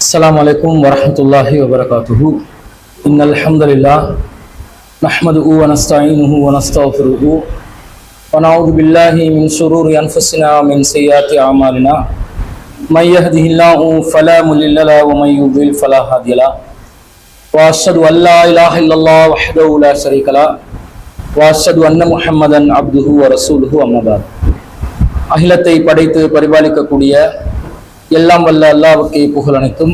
السلام عليكم ورحمة الله وبركاته. إن الحمد لله نحمده ونستعينه ونستغفره ونعوذ بالله من شرور أنفسنا ومن سيئات أعمالنا من يهده الله فلا مضل له ومن يضلل فلا هادي له وأشهد أن لا إله إلا الله وحده لا شريك له وأشهد أن محمدا عبده ورسوله أما بعد. அகிலத்தை படைத்து பரிபாலிக்கக்கூடிய எல்லாம் வல்ல அல்லாஹ்வுக்கே புகழ் அனைத்தும்.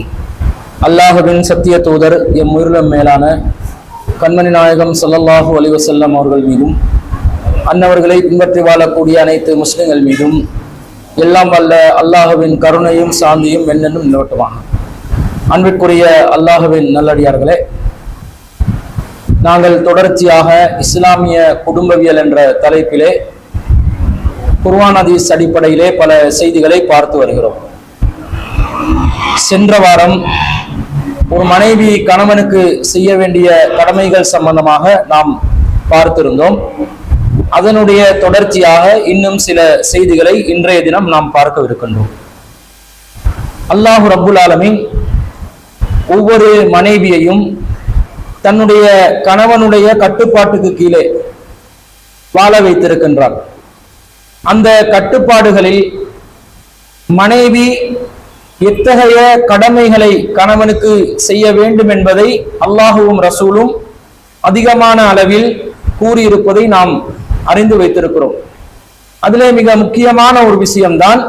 அல்லாஹ்வின் சத்திய தூதர் எம் உயிரிலும் மேலான கண்மணி நாயகம் ஸல்லல்லாஹு அலைஹி வஸல்லம் அவர்கள் மீதும் அன்னவர்களை பின்பற்றி வாழக்கூடிய அனைத்து முஸ்லிம்கள் மீதும் எல்லாம் வல்ல அல்லாஹ்வின் கருணையும் சாந்தியும் என்னென்னும் நிலவட்டுமாக. அன்பிற்குரிய அல்லாஹ்வின் நல்லடியார்களே, நாங்கள் தொடர்ச்சியாக இஸ்லாமிய குடும்பவியல் என்ற தலைப்பிலே குர்ஆன் ஹதீஸ் அடிப்படையிலே பல செய்திகளை பார்த்து வருகிறோம். சென்ற வாரம் ஒரு மனைவி கணவனுக்கு செய்ய வேண்டிய கடமைகள் சம்பந்தமாக நாம் பார்த்திருந்தோம். அதனுடைய தொடர்ச்சியாக இன்னும் சில செய்திகளை இன்றைய தினம் நாம் பார்க்கவிருக்கின்றோம். அல்லாஹ் ரப்புல் ஆலமீன் ஒவ்வொரு மனைவியையும் தன்னுடைய கணவனுடைய கட்டுப்பாட்டுக்கு கீழே வாழ வைத்திருக்கின்றார். அந்த கட்டுப்பாடுகளில் மனைவி எத்தகைய கடமைகளை கணவனுக்கு செய்ய வேண்டும் என்பதை அல்லாஹுவும் ரசூலும் அதிகமான அளவில் கூறியிருப்பதை நாம் அறிந்து வைத்திருக்கிறோம். அதிலே மிக முக்கியமான ஒரு விஷயம்தான்,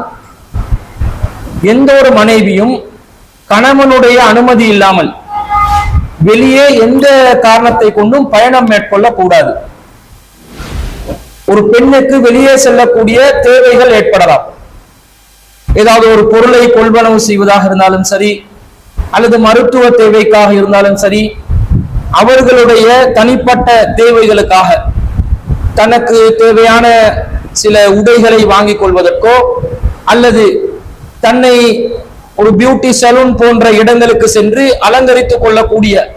எந்த ஒரு மனைவியும் கணவனுடைய அனுமதி இல்லாமல் வெளியே எந்த காரணத்தை கொண்டும் பயணம் மேற்கொள்ளக்கூடாது. ஒரு பெண்ணுக்கு வெளியே செல்லக்கூடிய தேவைகள் ஏற்படலாம். ஏதாவது ஒரு பொருளை கொள்வனவு செய்வதாக இருந்தாலும் சரி, அல்லது மருத்துவ தேவைக்காக இருந்தாலும் சரி, அவர்களுடைய தனிப்பட்ட தேவைகளுக்காக தனக்கு தேவையான சில உடைகளை வாங்கிக் கொள்வதற்கோ, அல்லது தன்னை ஒரு பியூட்டி சலூன் போன்ற இடங்களுக்கு சென்று அலங்கரித்துக் கொள்ளக்கூடிய,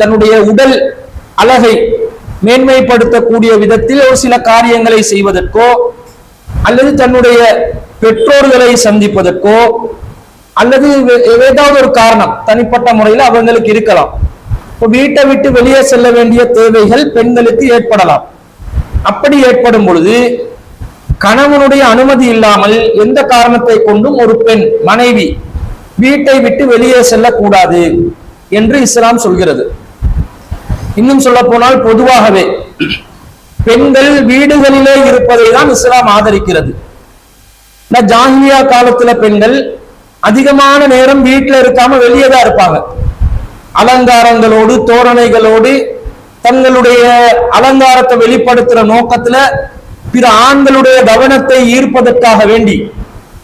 தன்னுடைய உடல் அழகை மேன்மைப்படுத்தக்கூடிய விதத்தில் ஒரு சில காரியங்களை செய்வதற்கோ, அல்லது தன்னுடைய பெற்றோர்களை சந்திப்பதற்கோ, அல்லது ஏதாவது ஒரு காரணம் தனிப்பட்ட முறையில் அவங்களுக்கு இருக்கலாம். வீட்டை விட்டு வெளியே செல்ல வேண்டிய தேவைகள் பெண்களுக்கு ஏற்படலாம். அப்படி ஏற்படும் பொழுது கணவனுடைய அனுமதி இல்லாமல் எந்த காரணத்தை கொண்டும் ஒரு பெண் மனைவி வீட்டை விட்டு வெளியே செல்லக்கூடாது என்று இஸ்லாம் சொல்கிறது. இன்னும் சொல்ல போனால், பொதுவாகவே பெண்கள் வீடுகளிலே இருப்பதை தான் இஸ்லாம் ஆதரிக்கிறது. ஜாஹிலியா காலத்துல பெண்கள் அதிகமான நேரம் வீட்டுல இருக்காம வெளியே தான் இருப்பாங்க. அலங்காரங்களோடு தோரணைகளோடு தங்களுடைய அலங்காரத்தை வெளிப்படுத்துற நோக்கத்துல பிற ஆண்களுடைய கவனத்தை ஈர்ப்பதற்காக வேண்டி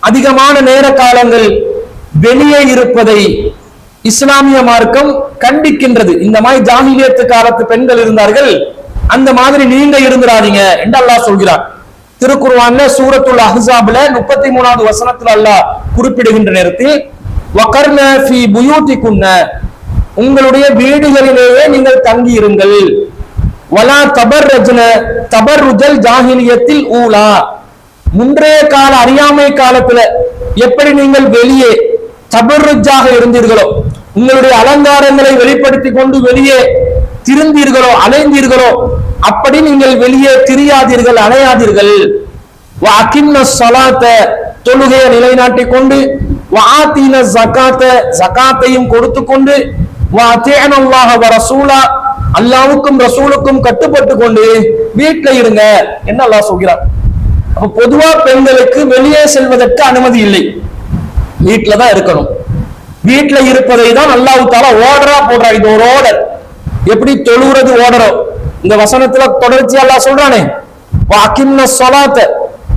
அதிகமான நேர காலங்கள் வெளியே இருப்பதை இஸ்லாமிய மார்க்கம் கண்டிக்கின்றது. இந்த மாதிரி ஜாஹிலியத்து காலத்து பெண்கள் இருந்தார்கள், அந்த மாதிரி நீங்க இருந்துடாதீங்க என்று அல்லாஹ் சொல்கிறார். திருக்குர்ஆன்ல சூரத்துல் அஹ்ஸாப்ல 33வது வசனத்துல அல்லாஹ் குறிப்பிடுகின்ற நேரத்தில், வகர்ன ஃபீ புயூதிகுன்ன, உங்களுடைய வீடுகளிலேயே நீங்கள் தங்கி இருங்கள், வலா தபர்ரஜ்ன தபர்ருஜல் ஜாஹிலியத்தில் ஊலா, முன்றைய கால அறியாமை காலத்துல எப்படி நீங்கள் வெளியே தபர்ருஜாக இருந்தீர்களோ, உங்களுடைய அலங்காரங்களை வெளிப்படுத்தி கொண்டு வெளியே திரிந்தீர்களோ அலைந்தீர்களோ, அப்படி நீங்கள் வெளியே திரியாதீர்கள், அலையாதீர்கள். தொழுகையை நிலைநாட்டிக் கொண்டு, ஜகாத்தையும் கொடுத்து கொண்டு, அல்லாஹ்வுக்கும் ரசூலுக்கும் கட்டுப்பட்டு கொண்டு வீட்டுல இருங்க என்ன அல்லாஹ் சொல்கிறார். அப்ப பொதுவா பெண்களுக்கு வெளியே செல்வதற்கு அனுமதி இல்லை, வீட்டுல தான் இருக்கணும். வீட்டுல இருப்பதை தான் அல்லாஹ் தஆலா ஓர்டரா போடுறார். இது ஒரு ஓர்டர். எப்படி தொழுகிறது ஓர்டரோ, இந்த வசனத்துல தொடர்ச்சி அல்லாஹ் சொல்றானே, வஅகிம்ன ஸலாத்த,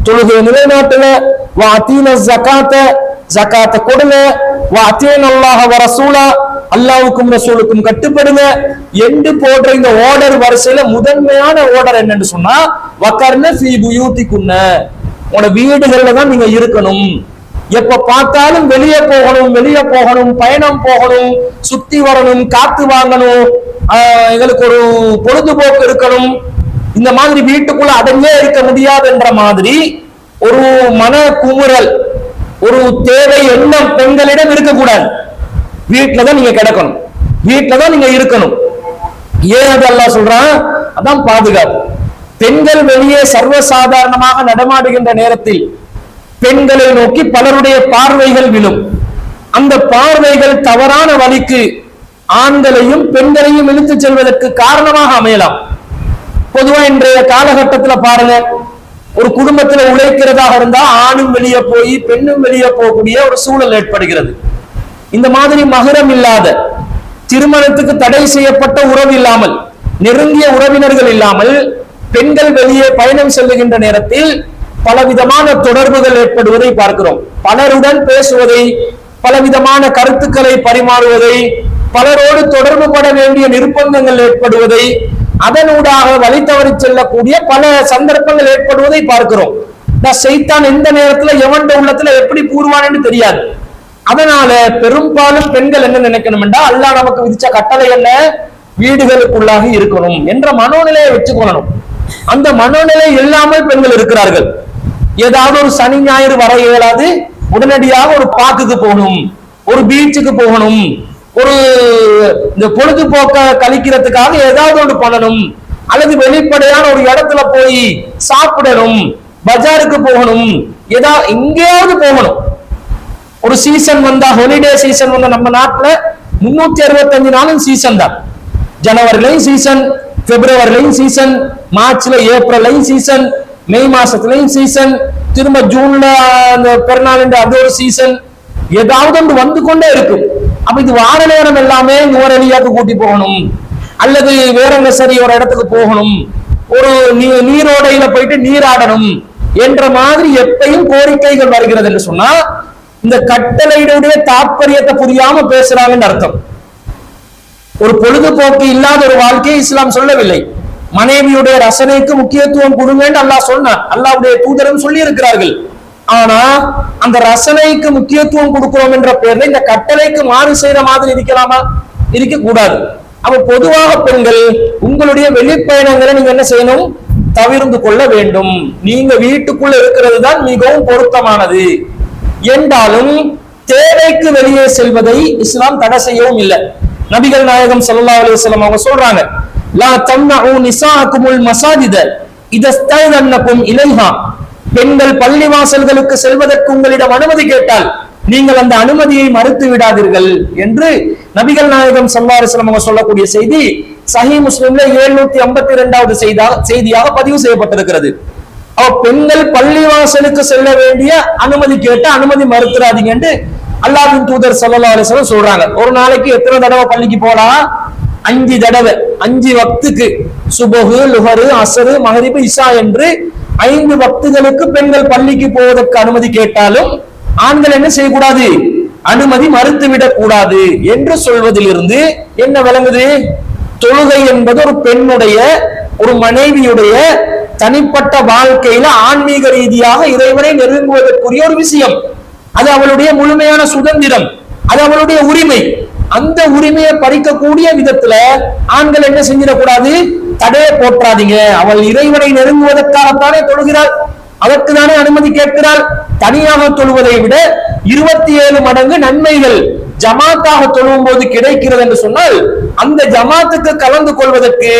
தொழுகையை நிலைநாட்டுங்க, வஅதீன ஸகாத்த, ஸகாத்தை கொடுங்க, வஅதீனல்லாஹ வ ரசூலா, அல்லாஹ்வுக்கும் ரசூலுக்கும் கட்டுப்படுங்க என்று போன்ற இந்த ஓர்டர் வரிசையில முதன்மையான ஓர்டர் என்னன்னு சொன்னா, வகர்ன ஃபீ புயூதிகுன்ன, உங்களோட வீடுகள்ல தான் நீங்க இருக்கணும். எப்ப பார்த்தாலும் வெளியே போகணும், பயணம் போகணும், சுத்தி வரணும், காத்து வாங்கணும், எங்களுக்கு ஒரு பொழுதுபோக்கு இருக்கணும், இந்த மாதிரி வீட்டுக்குள்ள அடங்கே இருக்க முடியாது என்ற மாதிரி ஒரு மன குமுறல், ஒரு தேவை எண்ணம் பெண்களிடம் இருக்கக்கூடாது. வீட்டுல தான் நீங்க கிடக்கணும், வீட்டுல தான் நீங்க இருக்கணும். ஏன் அது அல்லாஹ் சொல்றான்? அதான் பாதுகாப்பு. பெண்கள் வெளியே சர்வசாதாரணமாக நடமாடுகின்ற நேரத்தில் பெண்களை நோக்கி பலருடைய பார்வைகள் விழும். அந்த பார்வைகள் தவறான வழிக்கு ஆண்களையும் பெண்களையும் இழுத்து செல்வதற்கு காரணமாக அமையலாம். பொதுவா இன்றைய காலகட்டத்தில் பாருங்க, ஒரு குடும்பத்தில் உழைக்கிறதாக இருந்தா ஆணும் வெளியே போய் பெண்ணும் வெளியே போகக்கூடிய ஒரு சூழல் ஏற்படுகிறது. இந்த மாதிரி மகரம் இல்லாத, திருமணத்துக்கு தடை செய்யப்பட்ட உறவு இல்லாமல், நெருங்கிய உறவினர்கள் இல்லாமல் பெண்கள் வெளியே பயணம் செல்லுகின்ற நேரத்தில் பலவிதமான தொடர்புகள் ஏற்படுவதை பார்க்கிறோம். பலருடன் பேசுவதை, பலவிதமான கருத்துக்களை பரிமாறுவதை, பலரோடு தொடர்பு பட வேண்டிய நிர்பந்தங்கள் ஏற்படுவதை, அதனூடாக வழி தவறி செல்லக்கூடிய பல சந்தர்ப்பங்கள் ஏற்படுவதை பார்க்கிறோம். சைத்தான் எந்த நேரத்துல எவன் உள்ளத்துல எப்படி கூறுவான்னு தெரியாது. அதனால பெரும்பாலும் பெண்கள் என்ன நினைக்கணும் என்றா, அல்லாஹ் நமக்கு விதிச்ச கட்டளை என்ன? வீடுகளுக்குள்ளாக இருக்கணும் என்ற மனோநிலையை வச்சுக்கொள்ளணும். அந்த மனோநிலை இல்லாமல் பெண்கள் இருக்கிறார்கள். ஏதாவது ஒரு சனி ஞாயிறு வர இயலாது, உடனடியாக ஒரு பார்க்குக்கு போகணும், ஒரு பீச்சுக்கு போகணும், ஒரு இந்த பொழுதுபோக்க கழிக்கிறதுக்காக ஏதாவது ஒன்று பண்ணணும், அல்லது வெளிப்படையான ஒரு இடத்துல போய் சாப்பிடணும், பஜாருக்கு போகணும், ஏதாவது எங்கேயாவது போகணும். ஒரு சீசன் வந்தா, ஹாலிடே சீசன் வந்தா, நம்ம நாட்டுல 365 நாளும் சீசன் தான். ஜனவரிலையும் சீசன், பிப்ரவரிலையும் சீசன், மார்ச்ல ஏப்ரல்லையும் சீசன், மே மாசத்துலயும் சீசன், திரும்ப ஜூன்ல அந்த பிறநாள் அது ஒரு சீசன், ஏதாவது ஒன்று வந்து கொண்டே இருக்கும். அப்ப இது வார நேரம் எல்லாமே நுவரெலியாக்கு கூட்டி போகணும், அல்லது வேறங்க சரி ஒரு இடத்துக்கு போகணும், ஒரு நீரோடையில போயிட்டு நீராடணும் என்ற மாதிரி எப்பயும் கோரிக்கைகள் வருகிறது என்று சொன்னா, இந்த கட்டளையுடைய தாற்பயத்தை புரியாம பேசுறாங்கன்னு அர்த்தம். ஒரு பொழுதுபோக்கு இல்லாத ஒரு வாழ்க்கையை இஸ்லாம் சொல்லவில்லை. மனைவியுடைய ரசனைக்கு முக்கியத்துவம் கொடுங்க என்று அல்லாஹ் சொன்னார், அல்லாஹ்வுடைய தூதரும் சொல்லி இருக்கிறார்கள். ஆனா அந்த ரசனைக்கு முக்கியத்துவம் கொடுக்கிறோம் என்ற பெயர்ல இந்த கட்டளைக்கு மாறு செய்யற மாதிரி இருக்கலாமா? இருக்க கூடாது. அப்ப பொதுவாக பெண்கள் உங்களுடைய வெளிப்பயணங்களை நீங்க என்ன செய்யணும்? தவிர்த்து கொள்ள வேண்டும். நீங்க வீட்டுக்குள்ள இருக்கிறது தான் மிகவும் பொருத்தமானது. என்றாலும் தேவைக்கு வெளியே செல்வதை இஸ்லாம் தடை செய்யவும் இல்லை. நபிகள் நாயகம் ஸல்லல்லாஹு அலைஹி வஸல்லம் அவங்க சொல்றாங்க, லா தம்னஉ நிசாஅகுமுல் மசாஜித இதஸ்தஅனக்கும் இலைஹா. பெண்கள் பள்ளிவாசல்களுக்கு செல்வதற்கு உங்களிடம் அனுமதி கேட்டால் நீங்கள் அந்த அனுமதியை மறுத்து விடாதீர்கள் என்று நபிகள் நாயகம் ஸல்லல்லாஹு அலைஹி வஸல்லம் அவங்க சொல்லக்கூடிய செய்தி சஹீஹ் முஸ்லிம்ல 752வது செய்தியாக பதிவு செய்யப்பட்டிருக்கிறது. பெண்கள் பள்ளிவாசலுக்கு செல்ல வேண்டிய அனுமதி கேட்டு அனுமதி மறுத்துறாதீங்க என்று அல்லாஹ்வின் தூதர் ஸல்லல்லாஹு அலைஹி வஸல்லம் சொல்றாங்க. ஒரு நாளைக்கு எத்தனை தடவை பள்ளிக்கு போலாம்? 5 தடவை, 5 வக்துக்கு, சுபஹு, லுஹரு, அஸ்ரு, மக்ரிப், இஷா என்று 5 வக்துகளுக்கு பெண்கள் பள்ளிக்கு போவதற்கு அனுமதி கேட்டாலும் ஆண்கள் என்ன செய்யக்கூடாது? அனுமதி மறுத்துவிடக் கூடாது என்று சொல்வதிலிருந்து என்ன விளங்குது? தொழுகை என்பது ஒரு பெண்ணுடைய, ஒரு மனைவியுடைய தனிப்பட்ட வாழ்க்கையில ஆன்மீக ரீதியாக இறைவனை நெருங்குவதற்குரிய ஒரு விஷயம். அது அவளுடைய முழுமையான சுதந்திரம், அது அவளுடைய உரிமை. அந்த உரிமையை பறிக்கக்கூடிய விதத்துல ஆண்கள் என்ன செஞ்சிடக்கூடாது? தடையை போற்றாதீங்க. அவள் இறைவனை நெருங்குவதற்காகத்தானே தொழுகிறாள், அதற்கு தானே அனுமதி கேட்கிறாள். தனியாக தொழுவதை விட 27 மடங்கு நன்மைகள் ஜமாத்தாக தொழுவும் போது கிடைக்கிறது என்று சொன்னால், அந்த ஜமாத்துக்கு கலந்து கொள்வதற்கு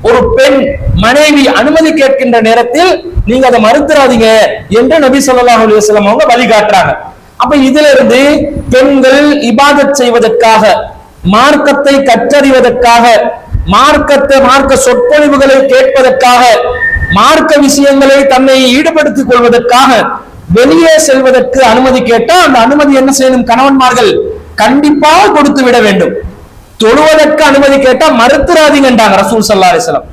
ஒரு பெண் மனைவி அனுமதி கேட்கின்ற நேரத்தில் நீங்க அதை மறுத்துறாதீங்க என்று நபி ஸல்லல்லாஹு அலைஹி வஸல்லம் அவங்க வழிகாட்டுறாங்க. அப்ப இதுல இருந்து பெண்கள் இபாதத் செய்வதற்காக, மார்க்கத்தை கற்றறிவதற்காக, மார்க்க சொற்பொழிவுகளை கேட்பதற்காக, மார்க்க விஷயங்களை தன்னை ஈடுபடுத்திக் கொள்வதற்காக வெளியே செல்வதற்கு அனுமதி கேட்டா அந்த அனுமதி என்ன செய்யணும்? கணவன்மார்கள் கண்டிப்பாக கொடுத்து விட வேண்டும். தொழுவதற்கு அனுமதி கேட்டா மறுத்துறாதீங்கன்றாங்க ரசூல் ஸல்லல்லாஹு அலைஹி வஸல்லம்.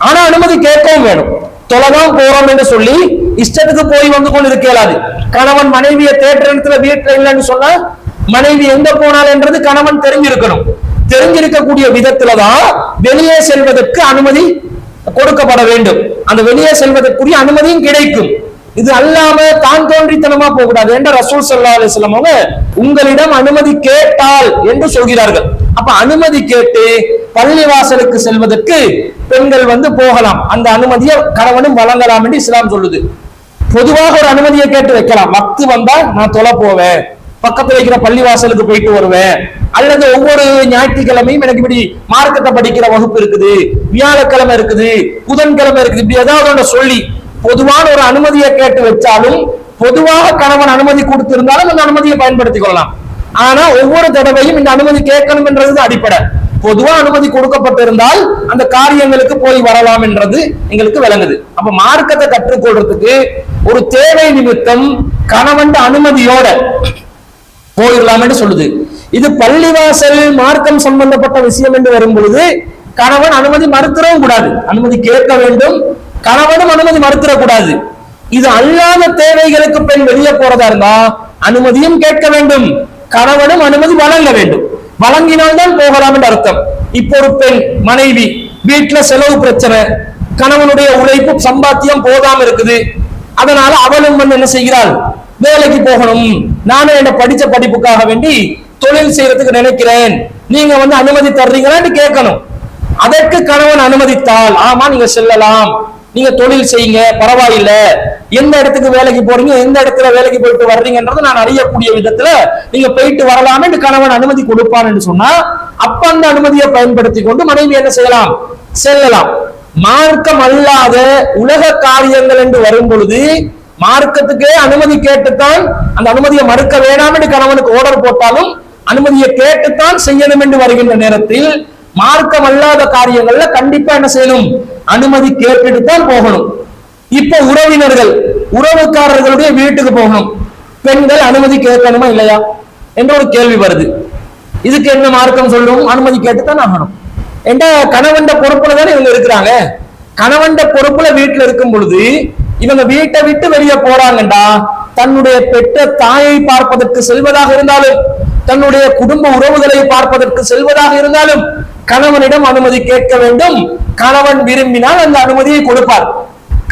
ஆனா அனுமதி கேட்கவும் வேணும். தொலைதான் போறோம் என்று சொல்லி இஷ்டத்துக்கு போய் வந்து கொண்டு இருக்க இயலாது. கணவன் மனைவியை தேடுற இடத்துல வீட்டுல இல்லைன்னு சொன்னா மனைவி எங்க போனாள் என்றது கணவன் தெரிஞ்சிருக்கணும். தெரிஞ்சிருக்கக்கூடிய விதத்துலதான் வெளியே செல்வதற்கு அனுமதி கொடுக்கப்பட வேண்டும். அந்த வெளியே செல்வதற்குரிய அனுமதியும் கிடைக்கும். இது அல்லாம தான் தோன்றித்தனமா போகக்கூடாது என்ற ரசூல் ஸல்லல்லாஹு அலைஹி வஸல்லம் அவங்க உங்களிடம் அனுமதி கேட்டால் என்று சொல்கிறார்கள். அப்ப அனுமதி கேட்டு பள்ளிவாசலுக்கு செல்வதற்கு பெண்கள் வந்து போகலாம். அந்த அனுமதியை கணவனும் வழங்கலாம் என்று இஸ்லாம் சொல்லுது. பொதுவாக ஒரு அனுமதியை கேட்டு வைக்கலாம். வக்து வந்தா நான் தொலை போவேன், பக்கத்துல வைக்கிற பள்ளிவாசலுக்கு போயிட்டு வருவேன், அல்லது ஒவ்வொரு ஞாயிற்றுக்கிழமையும் எனக்கு இப்படி மார்க்கத்தை படிக்கிற வகுப்பு இருக்குது, வியாழக்கிழமை இருக்குது, புதன்கிழமை இருக்குது, இப்படி ஏதாவது ஒன்று சொல்லி பொதுவான ஒரு அனுமதியை கேட்டு வச்சாலும், பொதுவாக கணவன் அனுமதி கொடுத்திருந்தாலும் அந்த அனுமதியை பயன்படுத்திக் கொள்ளலாம். ஆனா ஒவ்வொரு தடவையும் இந்த அனுமதி கேட்கணும் என்றது அடிப்படை. பொதுவா அனுமதி கொடுக்கப்பட்டிருந்தால் அந்த காரியங்களுக்கு போய் வரலாம் என்றது எங்களுக்கு விளங்குது. அப்ப மார்க்கத்தை கற்றுக்கொள்றதுக்கு ஒரு தேவை நிமித்தம் கணவன் அனுமதியோட போயிடலாம் என்று சொல்லுது. இது பள்ளிவாசல் மார்க்கம் சம்பந்தப்பட்ட விஷயம் என்று வரும் பொழுது கணவன் அனுமதி மறுத்திடவும் கூடாது, அனுமதி கேட்க வேண்டும், கணவனும் அனுமதி மறுத்திடக்கூடாது. இது அல்லாத தேவைகளுக்கு பெண் வெளியே போறதா இருந்தா அனுமதியும் கேட்க வேண்டும், கணவனும் அனுமதி வழங்க வேண்டும். வழங்கினால்தான் போகலாம் என்று அர்த்தம். இப்போ ஒரு பெண் மனைவி வீட்டுல செலவு பிரச்சனை, கணவனுடைய உழைப்பு சம்பாத்தியம் போதாம இருக்குது, அதனால அவளும் என்ன செய்கிறாள், வேலைக்கு போகணும், நானும் என்ன படிச்ச படிப்புக்காக வேண்டி தொழில் செய்யறதுக்கு நினைக்கிறேன், நீங்க அனுமதி தர்றீங்களான்னு கேட்கணும். அதற்கு கணவன் அனுமதித்தால் ஆமா நீங்க செல்லலாம், நீங்க தொழில் செய்யுங்க, பரவாயில்ல, எந்த இடத்துக்கு வேலைக்கு போறீங்க, எந்த இடத்துல வேலைக்கு போயிட்டு வர்றீங்கன்றது நான் அறியக்கூடிய விதத்துல நீங்க போயிட்டு வரலாம் என்று கணவன் அனுமதி கொடுப்பான் என்று சொன்னா, அப்ப அந்த அனுமதியை பயன்படுத்தி கொண்டு மனைவி என்ன செய்யலாம், செல்லலாம். மார்க்கம் அல்லாத உலக காரியங்கள் என்று வரும் பொழுது மார்க்கத்துக்கே அனுமதி கேட்டுத்தான், அந்த அனுமதியை மறுக்க வேண்டாம் என்று கணவனுக்கு ஆர்டர் போட்டாலும் அனுமதியை கேட்டுத்தான் செய்யணும் என்று வருகின்ற நேரத்தில் மார்க்கம் அல்லாத காரியங்கள்ல கண்டிப்பா என்ன செய்யணும், அனுமதி கேட்டுட்டு தான் போகணும். இப்ப உறவினர்கள் உறவுக்காரர்களுடைய வீட்டுக்கு போகணும், பெண்கள் அனுமதி கேட்கணுமா இல்லையா என்ற ஒரு கேள்வி வருது. இதுக்கு என்ன மார்க்கம் சொல்லும், அனுமதி கேட்டுத்தான் ஆகணும். என்ற கணவன் பொறுப்புல தானே இவங்க இருக்கிறாங்க. கணவன் பொறுப்புல வீட்டுல இருக்கும் பொழுது இவங்க வீட்டை விட்டு வெளியே போறாங்கண்டா, தன்னுடைய பெற்ற தாயை பார்ப்பதற்கு செல்வதாக இருந்தாலும், தன்னுடைய குடும்ப உறவுகளை பார்ப்பதற்கு செல்வதாக இருந்தாலும் கணவனிடம் அனுமதி கேட்க வேண்டும். கணவன் விரும்பினால் அந்த அனுமதியை கொடுப்பார்.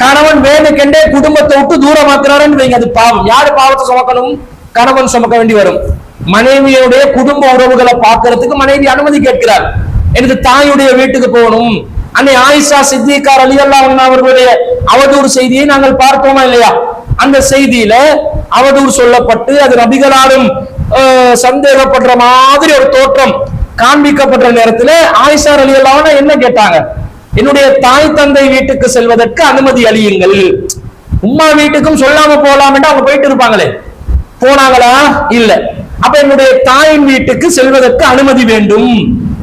கணவன் வேணுக்கென்றே குடும்பத்தை விட்டு தூரமாக்குறாருன்னு வைங்க, அது பாவம். யாரு பாவத்தை சுமக்கணும், கணவன் சுமக்க வேண்டி வரும். மனைவியுடைய குடும்ப உறவுகளை பார்க்கறதுக்கு மனைவி அனுமதி கேட்கிறார். எனக்கு தாயுடைய வீட்டுக்கு போகணும். அன்னை ஆயிஷா சித்திகா ரலியல்லாஹு அன்ஹா அவர்களுடைய அவதூறு செய்தியை நாங்கள் பார்த்தோமா இல்லையா? அந்த செய்தியில அவதூறு சொல்லப்பட்டு அது நபிகளாலும் சந்தேகப்படுற மாதிரி ஒரு தோற்றம் காண்பிக்கப்பட்ட நேரத்துல ஆயிஷா ரலியல்லாஹு அன்ஹா என்ன கேட்டாங்க, என்னுடைய தாய் தந்தை வீட்டுக்கு செல்வதற்கு அனுமதி அளியுங்கள். உம்மா வீட்டுக்கும் சொல்லாம போலாம் என்று அவங்க போயிட்டு இருப்பாங்களே, போனாங்களா? இல்ல. அப்ப என்னுடைய தாயின் வீட்டுக்கு செல்வதற்கு அனுமதி வேண்டும்,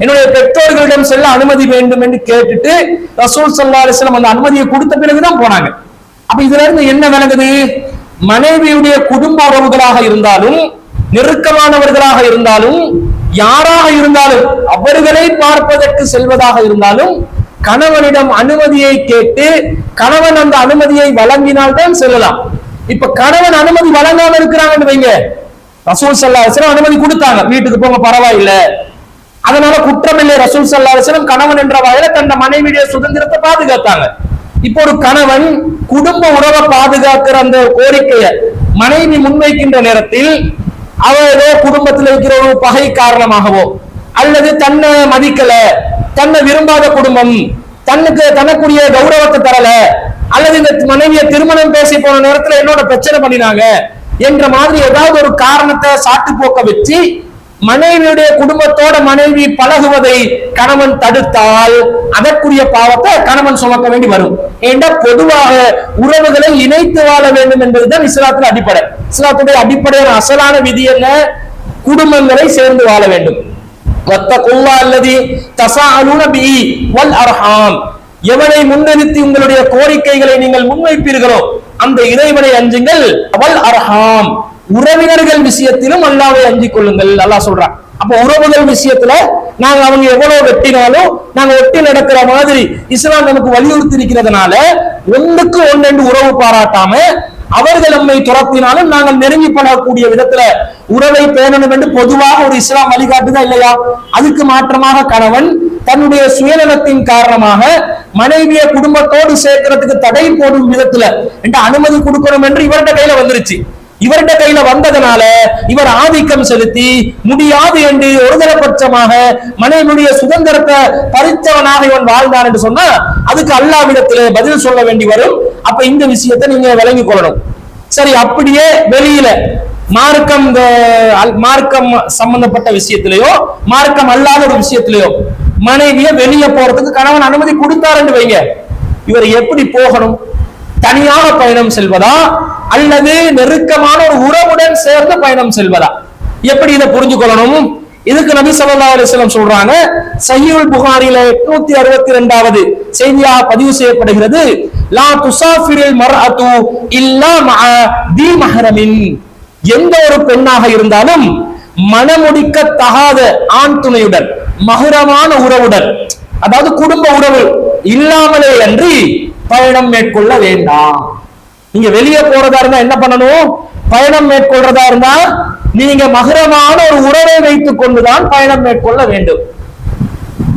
என்னுடைய பெற்றோர்களிடம் செல்ல அனுமதி வேண்டும் என்று கேட்டுட்டு ரசூல் ஸல்லல்லாஹு அலைஹி வஸல்லம் அந்த அனுமதியை கொடுத்த பிறகுதான் போனாங்க. அப்ப இதுல இருந்து என்ன விளங்குது, மனைவியுடைய குடும்ப உறவுகளாக இருந்தாலும், நெருக்கமானவர்களாக இருந்தாலும், யாராக இருந்தாலும், அவர்களை பார்ப்பதற்கு செல்வதாக இருந்தாலும் கணவனிடம் அனுமதியை கேட்டு கணவன் அந்த அனுமதியை வழங்கினால்தான் செல்லலாம். இப்ப கணவன் அனுமதி வழங்காம இருக்கிறாங்கன்னு வைங்க, ரசூல் ஸல்லல்லாஹு அலைஹி வஸல்லம் அனுமதி கொடுத்தாங்க, வீட்டுக்கு போங்க பரவாயில்ல, அதனால குற்றமில்லை. ரசூல் ஸல்லல்லாஹு அலைஹி வஸல்லம் கணவன் என்ற வகையில தன் மனைவியுடைய சுதந்திரத்தை பாதுகாத்தாங்க. இப்போ ஒரு கணவன் குடும்ப உறவை பாதுகாக்கிற அந்த கோரிக்கையை மனைவி முன்வைக்கின்ற நேரத்தில் அவரோ குடும்பத்தில் இருக்கிற ஒரு பகை காரணமாகவோ, அல்லது தன்னை மதிக்கல, தன்னை விரும்பாத குடும்பம், தனக்குரிய கௌரவத்தை தரல, அல்லது இந்த மனைவியை திருமணம் பேசி போன நேரத்துல என்னோட பிரச்சனை பண்ணினாங்க என்ற மாதிரி ஏதாவது ஒரு காரணத்தை சாட்டு போக்க வச்சு மனைவியுடைய குடும்பத்தோட மனைவி பழகுவதை கணவன் தடுத்தால் அதற்குரிய பாவத்தை கணவன் சுமக்க வேண்டி வரும். ஏண்டா பொதுவாக உறவுகளை இணைத்து வாழ வேண்டும் என்பதுதான் இஸ்லாத்தின் அடிப்படை. இஸ்லாத்துடைய அடிப்படையான அசலான விதி என்ன, குடும்பங்களை சேர்ந்து வாழ வேண்டும். வத்தகுல்லாஹ் அல்லதி தஸாஅலூன பிஹி வல் அர்ஹாம், எவனை முன்னிறுத்தி உங்களுடைய கோரிக்கைகளை நீங்கள் முன்வைப்பீர்களோ அந்த இறைவனை அஞ்சுங்கள். வல் அர்ஹாம், உறவினர்கள் விஷயத்திலும் அல்லாஹ்வை அஞ்சிக் கொள்ளுங்கள் அல்லாஹ் சொல்றான். அப்ப உறவுகள் விஷயத்துல நாங்க அவங்க எவ்வளவு வெட்டினாலும் நாங்க ஒட்டி நடக்கிற மாதிரி இஸ்லாம் நமக்கு வலியுறுத்தி இருக்கிறதுனால ஒன்றுக்கு ஒன்று உறவு பாராட்டாம அவர்கள் நம்மை துரத்தினாலும் நாங்கள் நெருங்கி பழகக்கூடிய விதத்துல உறவை பேணணும் என்று பொதுவாக ஒரு இஸ்லாம் வழிகாட்டுதா இல்லையா? அதுக்கு மாற்றமாக கணவன் தன்னுடைய சுயநலத்தின் காரணமாக மனைவியை குடும்பத்தோடு சேர்க்கிறதுக்கு தடை போடும் விதத்துல என்று அனுமதி கொடுக்கணும் என்று இவர்கிட்ட கையில வந்துருச்சு. இவர்கிட்ட கையில வந்ததனால இவர் ஆதிக்கம் செலுத்தி முடியாது என்று ஒருதலைபட்சமாக மனைவியுடைய சுதந்திரத்தை பறித்தவனாக இவன் வாழ்ந்தான் என்று சொன்னா அதுக்கு அல்லாஹ்விடத்திலே பதில் சொல்ல வேண்டி வரும். அப்ப இந்த விஷயத்தை நீங்க விளங்கிக் கொள்ளணும். சரி, அப்படியே வெளியில மார்க்கம் மார்க்கம் சம்பந்தப்பட்ட விஷயத்திலேயோ மார்க்கம் அல்லாத ஒரு விஷயத்திலேயோ மனைவிய வெளியே போறதுக்கு கணவன் அனுமதி கொடுத்தாருன்னு வைங்க, இவர் எப்படி போகணும்? தனியாக பயணம் செல்வதா அல்லது நெருக்கமான ஒரு உறவுடன் சேர்ந்து பயணம் செல்வதா? எப்படி இதை புரிஞ்சு கொள்ளணும்? இதுக்கு நபி ஸல்லல்லாஹு அலைஹி வஸல்லம் சொல்றாங்க, சஹீஹுல் புகாரில 862வது செய்தியாக பதிவு செய்யப்படுகிறது, லா துசாஃபிருல் மர்அத்து இல்லா மஅ தி மஹ்ரமின். எந்த ஒரு பெண்ணாக இருந்தாலும் மனமுடிக்க தகாத ஆண் துணையுடன், மஹ்ரமான உறவுடன், அதாவது குடும்ப உறவு இல்லாமலே அன்றி பயணம் மேற்கொள்ள வேண்டாம். நீங்க வெளியே போறதா இருந்தா என்ன பண்ணணும்? பயணம் மேற்கொள்றதா இருந்தா நீங்க மஹ்ரமான ஒரு உறவை வைத்துக் கொண்டுதான் பயணம் மேற்கொள்ள வேண்டும்.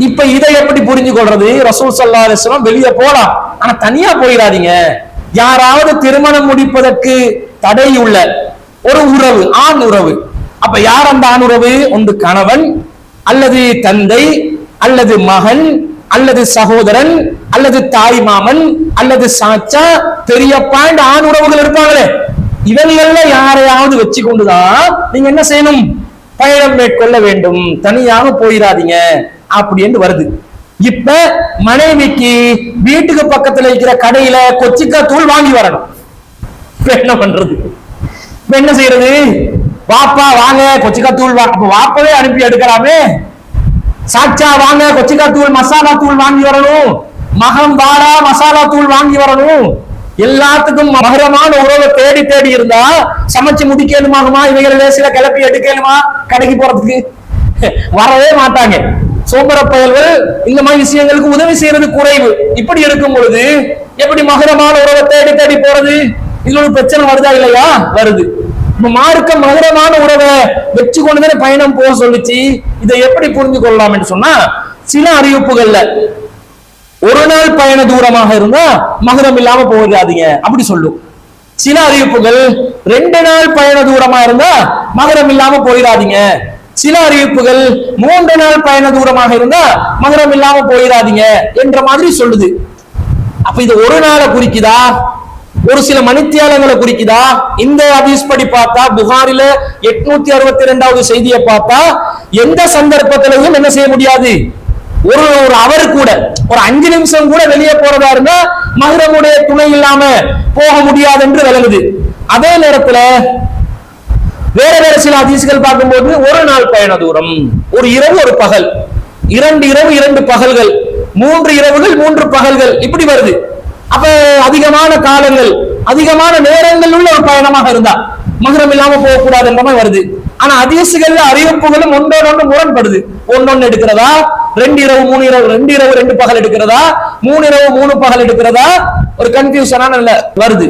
இப்ப இதை எப்படி புரிஞ்சு கொள்றது? ரசூல் ஸல்லல்லாஹு அலைஹி வஸல்லம் வெளியே போலாம், ஆனா தனியா போயிடாதீங்க. யாராவது திருமணம் முடிப்பதற்கு தடை உள்ள ஒரு உறவு, ஆண் உறவு. அப்ப யார் அந்த ஆண் உறவு? ஒன்று கணவன் அல்லது தந்தை அல்லது மகன் அல்லது சகோதரன் அல்லது தாய் மாமன் அல்லது சாச்சா பெரியப்பா என்ற ஆண் உறவுகள் இருப்பாங்களே, இவங்கள யாரையாவது வச்சு கொண்டுதான் நீங்க என்ன செய்யணும்? பயணம் மேற்கொள்ள வேண்டும். தனியாக போயிடாதீங்க அப்படின்னு வருது. இப்ப மனைவிக்கு வீட்டுக்கு பக்கத்துல இருக்கிற கடையில கொச்சிக்காய் தூள் வாங்கி வரணும். என்ன பண்றது? என்ன செய்யறது? வாப்பா வாங்க கொச்சிக்காய் தூள் வாங்க, வாப்பவே அனுப்பி எடுக்கலாமே. சாச்சா வாங்க கொச்சிக்காய் தூள் மசாலா தூள் வாங்கி வரணும், மகம் வாடா மசாலா தூள் வாங்கி வரணும். எல்லாத்துக்கும் மகரமான உறவை தேடி தேடி இருந்தா சமைச்சு முடிக்கணுமாகுமா? இவைகளை லேசில கிளப்பி எடுக்கணுமா? கடைக்கு போறதுக்கு வரவே மாட்டாங்க. சோம்பர பயல்கள் இந்த மாதிரி விஷயங்களுக்கு உதவி செய்யறது குறைவு. இப்படி இருக்கும் பொழுது எப்படி மகரமான உறவை தேடி தேடி போறது? இதுல ஒரு பிரச்சனை வருதா இல்லையா? வருது. மார்க்கம் மகரமான உறவை வச்சு கொண்டுதானே பயணம் போக சொல்லிச்சு. இதை எப்படி புரிஞ்சு கொள்ளலாம் என்று சொன்னா, சில அறிவிப்புகள்ல ஒரு நாள் பயண தூரமாக இருந்தா மகரம் இல்லாம போகாதீங்க அப்படி சொல்லும். சில அறிவிப்புகள் 2 நாள் பயண தூரமா இருந்தா மகரம் இல்லாம போயிடாதீங்க. சில அறிவிப்புகள் 3 நாள் பயண தூரமாக இருந்தா மகரம் இல்லாம போயிடாதீங்க என்ற மாதிரி சொல்லுது. அப்ப இது ஒரு நாளை குறிக்குதா, ஒரு சில மணித்தியாலங்களை குறிக்குதா? இந்த ஹதீஸ் படி பார்த்தா புகாரில 862வது செய்தியை பார்த்தா எந்த சந்தர்ப்பத்திலையும் என்ன செய்ய முடியாது? ஒரு அவர் கூட ஒரு 5 நிமிஷம் கூட வெளியே போறதா இருந்தா மஹ்ரமுடைய துணை இல்லாம போக முடியாது என்று விளங்குது. அதே நேரத்துல வேற வேற சில ஹதீஸ்கள் பார்க்கும்போது ஒரு நாள் பயண தூரம், ஒரு இரவு ஒரு பகல், 2 இரவு 2 பகல்கள், 3 இரவுகள் 3 பகல்கள் இப்படி வருது. அப்ப அதிகமான காலங்கள் அதிகமான நேரங்கள் உள்ள ஒரு பயணமாக இருந்தா மஹ்ரம் இல்லாம போகக்கூடாது என்ற மாதிரி வருது. ஆனா ஹதீஸ்கள்ல அறிவிப்புகளும் ஒன்றோடு முரண்படுது. ஒன்னொன்னு எடுக்கிறதா, 2 இரவு 3 இரவு, 2 இரவு 2 பகல் எடுக்கிறதா, 3 இரவு 3 பகல் எடுக்கிறதா, ஒரு கன்ஃபியூஷனான வருது.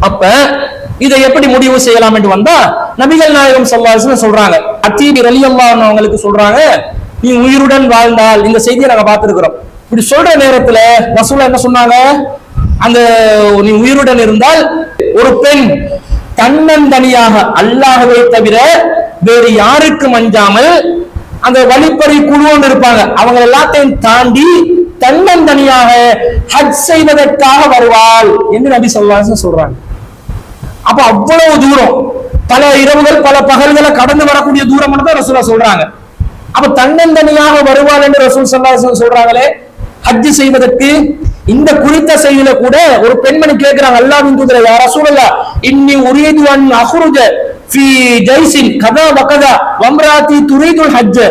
அப்ப இதை எப்படி முடிவு செய்யலாம் என்று வந்தா நபிகள் நாயகம் ஸல்லல்லாஹு அலைஹி வஸல்லம் சொல்றாங்க, அத்தீபி ரலியல்லாஹு அன்ஹு அவங்களுக்கு சொல்றாங்க, நீ உயிருடன் வாழ்ந்தால், இந்த செய்தியை நாங்க பார்த்திருக்கிறோம். இப்படி சொல்ற நேரத்துல ரசூலுல்லாஹ் என்ன சொன்னாங்க? அந்த நீ உயிருடன் இருந்தால் ஒரு பெண் தன்னந்தனியாக அல்லாஹ்வை தவிர வேறு யாருக்கும் அஞ்சாமல் அந்த வழிப்பறி குழுவோடு இருப்பாங்க, அவங்க எல்லாத்தையும் தாண்டி தன்னந்தனியாக ஹஜ் செய்வதற்காக வருவாள் என்று நபி ஸல்லல்லாஹு அலைஹி வஸல்லம் சொல்றாங்க. அப்ப அவ்வளவு தூரம், பல இரவுகள் பல பகல்களை கடந்து வரக்கூடிய தூரம் தான் ரசூலுல்லாஹ் சொல்றாங்க. அப்ப தன்னந்தனியாக வருவாள் என்று ரசூல் ஸல்லல்லாஹு அலைஹி வஸல்லம் சொல்றாங்களே ஹஜ் செய்வதற்கு. இந்த குறித்த செய்தியில கூட ஒரு பெண்மணி கேட்கிறாங்க, அல்லாஹ்வின் தூதரே யா ரசூலல்லாஹ் இன்னி உரீது அன் அஹ்ருஜ ஃபீ ஜைஸின் கதா வகதா வம்ராதி துரீதுல் ஹஜ்.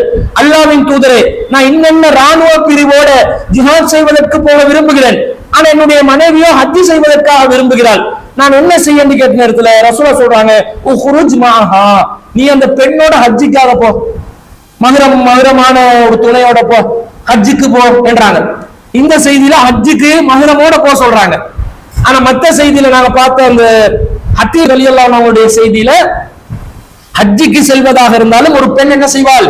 அல்லாஹ்வின் தூதரே, நான் இன்னென்ன ராணுவ பிரிவோட ஜிஹாத் செய்வதற்கு போக விரும்புகிறேன், ஆனா என்னுடைய மனைவியோ ஹஜ் செய்வதற்காக விரும்புகிறாள், நான் என்ன செய்யன்னு கேட்ட நேரத்துல ரசூலுல்லாஹ் சொல்றாங்க, உஹ்ருஜ் மாஹா, நீ அந்த பெண்ணோட ஹஜ்ஜுக்காக போ, மஹ்ரமான ஒரு துணையோட போ, ஹஜ்ஜுக்கு போ என்றாங்க. இந்த செய்தியில ஹஜ்ஜுக்கு மஹ்ரமோட போக சொல்றாங்க. ஆனா மத்த செய்தியில நாங்க பார்த்த அந்த அத்தீப் ரலியல்லாஹு அன்ஹுடைய செய்தியில ஹஜ்ஜுக்கு செல்வதாக இருந்தாலும் ஒரு பெண் என்ன செய்வாள்?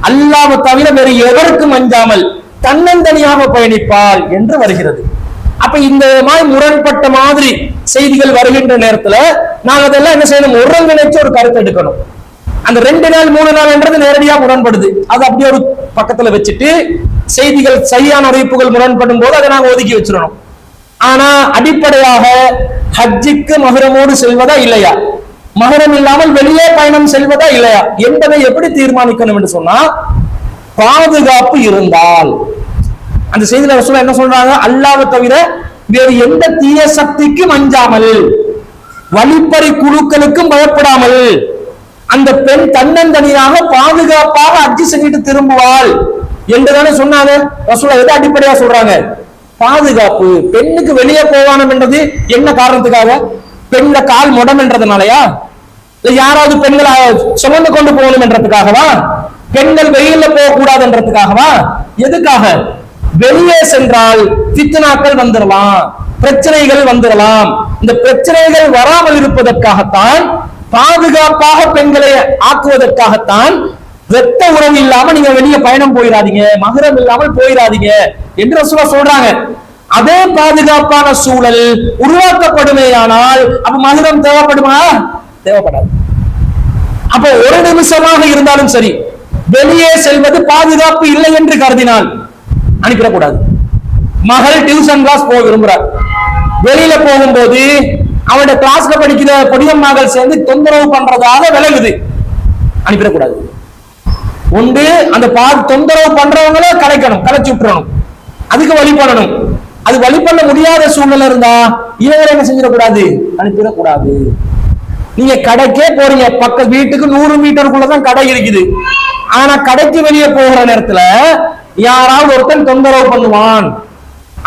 அல்லாஹ்வை தவிர வேறு எவருக்கும் அஞ்சாமல் தன்னந்தனியாக பயணிப்பாள் என்று வருகிறது. அப்ப இந்த மாதிரி முரண்பட்ட மாதிரி செய்திகள் வருகின்ற நேரத்துல நாங்க அதெல்லாம் என்ன செய்யணும்? ஒருங்கிணைச்சு ஒரு கருத்து எடுக்கணும். அந்த 2 நாள் 3 நாள் என்றது நேரடியா முரண்படுது, அது அப்படியே ஒரு பக்கத்துல வச்சுட்டு செய்திகள் சரியான அறிவிப்புகள் முரண்படும் போது அதை நாங்க ஒதுக்கி வச்சிடணும். ஆனா அடிப்படையாக ஹஜ்ஜுக்கு மஹ்ரமோடு செல்வதா இல்லையா? மகரம் இல்லாமல் வெளியே பயணம் செல்வதா இல்லையா என்பதை எப்படி தீர்மானிக்கணும் என்று சொன்னா, பாதுகாப்பு இருந்தால். அந்த செய்தியில ரசூலுல்லாஹ் என்ன சொல்றாங்க? அல்லாஹ்வை தவிர வேறு எந்த தீய சக்திக்கும் அஞ்சாமல், வழிப்பறி குழுக்களுக்கும் பயப்படாமல் அந்த பெண் தன்னந்தனியாக பாதுகாப்பாக ஹஜ் செஞ்சுட்டு திரும்புவாள் என்றுதானே சொன்னாங்க ரசூலுல்லாஹ். எதை அடிப்படையா சொல்றாங்க? பாதுகாப்பு. பெண்ணுக்கு வெளியே போவானம் என்றது என்ன காரணத்துக்காக? பெண்ல கால் முடம் என்றதுனாலயா? யாராவது பெண்களை சுமந்து கொண்டு போகணும் என்றதுக்காகவா? பெண்கள் வெளியில போக கூடாது என்றதுக்காகவா? எதுக்காக? வெளியே சென்றால் ஃபித்னாக்கள் வந்துடலாம், பிரச்சனைகள் வந்துடலாம். இந்த பிரச்சனைகள் வராமல் இருப்பதற்காகத்தான், பாதுகாப்பாக பெண்களை ஆக்குவதற்காகத்தான், வெட்ட உறவு இல்லாம நீங்க வெளியே பயணம் போயிடாதீங்க, மகரம் இல்லாமல் போயிடாதீங்க என்று ரசூலுல்லாஹ் சொல்றாங்க. அதே பாதுகாப்பான சூழல் உருவாக்கப்படுமேயானால் அப்ப மகரம் தேவைப்படுமா? தேவைப்படாது. அப்ப ஒரு நிமிஷமாக இருந்தாலும் சரி, வெளியே செல்வது பாதுகாப்பு இல்லை என்று கருதினால் அனுப்பிடக்கூடாது. மகள் டியூஷன் கிளாஸ் போக விரும்புறார், வெளியில போகும்போது அவருடைய கிளாஸ்ல படிக்கிற பொடியம் மகள் சேர்ந்து தொந்தரவு பண்றதாக விலகுது, அனுப்பிடக்கூடாது. ஒன்று அந்த தொந்தரவு பண்றவங்கள கலைக்கணும், கலைச்சு விட்டுறணும், அதுக்கு வழி பண்ணணும். அது வழி பண்ண முடியாத சூழ்நிலை இருந்தா இவங்களை என்ன செஞ்சிடக்கூடாது? அனுப்பிடக்கூடாது. நீங்க கடைக்கே போறீங்க, பக்க வீட்டுக்கு 100 மீட்டருக்குள்ளதான் கடை இருக்குது. ஆனா கடைக்கு வெளியே போகிற நேரத்துல யாராவது ஒருத்தன் தொந்தரவு பண்ணுவான்,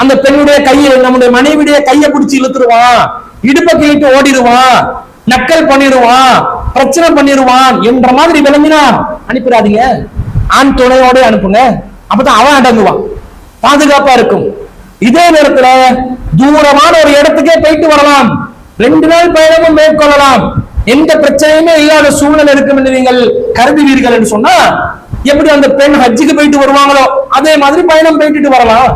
அந்த பெண்ணுடைய கையை, நம்முடைய மனைவியுடைய கையை பிடிச்சி இழுத்துருவான், இடுப்பை கிழிட்டு ஓடிடுவான், நக்கல் பண்ணிடுவான், பிரச்சனை பண்ணிடுவான் என்ற மாதிரி விளங்கினா அனுப்பிடாதீங்க. ஆண் துணையோட அனுப்புங்க, அப்பதான் அவன் அடங்குவான், பாதுகாப்பா இருக்கும். இதே நேரத்துல தூரமான ஒரு இடத்துக்கே போயிட்டு வரலாம், 2 நாள் பயணமும் மேற்கொள்ளலாம், எந்த பிரச்சனையுமே இல்லாத சூழ்நிலை இருக்கும் என்று நீங்கள் கருதுவீர்கள் என்று சொன்னா, எப்படி அந்த பெண் ஹஜ்ஜுக்கு போயிட்டு வருவாங்களோ அதே மாதிரி பயணம் போயிட்டு வரலாம்.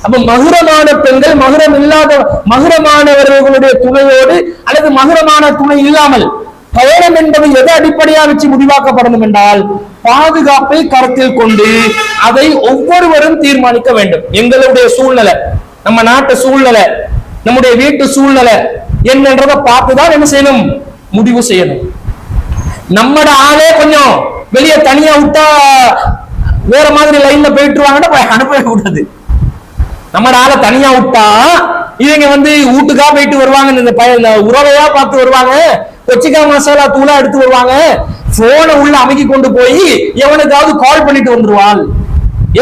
அப்ப மகுரமான பெண்கள் மகுரம் இல்லாத மகுரமானவர்களுடைய துணையோடு அல்லது மகுரமான துணை இல்லாமல் பயணம் என்பது எதை அடிப்படையா வச்சு முடிவாக்கப்படணும் என்றால், பாதுகாப்பை கருத்தில் கொண்டு அதை ஒவ்வொருவரும் தீர்மானிக்க வேண்டும். எங்களுடைய சூழ்நிலை, நம்ம நாட்டு சூழ்நிலை, நம்முடைய வீட்டு சூழ்நிலை என்னன்றதை பார்த்துதான் என்ன செய்யணும்? முடிவு செய்யணும். நம்மட ஆளே கொஞ்சம் வெளியே தனியா விட்டா வேற மாதிரி லைன்ல போயிட்டுருவாங்கன்னா அனுப்பவே கூடாது. நம்மட ஆளை தனியா விட்டா இவங்க வீட்டுக்கா போயிட்டு வருவாங்க, இந்த உறவையா பார்த்து வருவாங்க, கொச்சிக்கா மசாலா தூளா எடுத்து வருவாங்க, போனை உள்ள அமைக்கி கொண்டு போய் எவனுக்காவது கால் பண்ணிட்டு வந்துருவாள்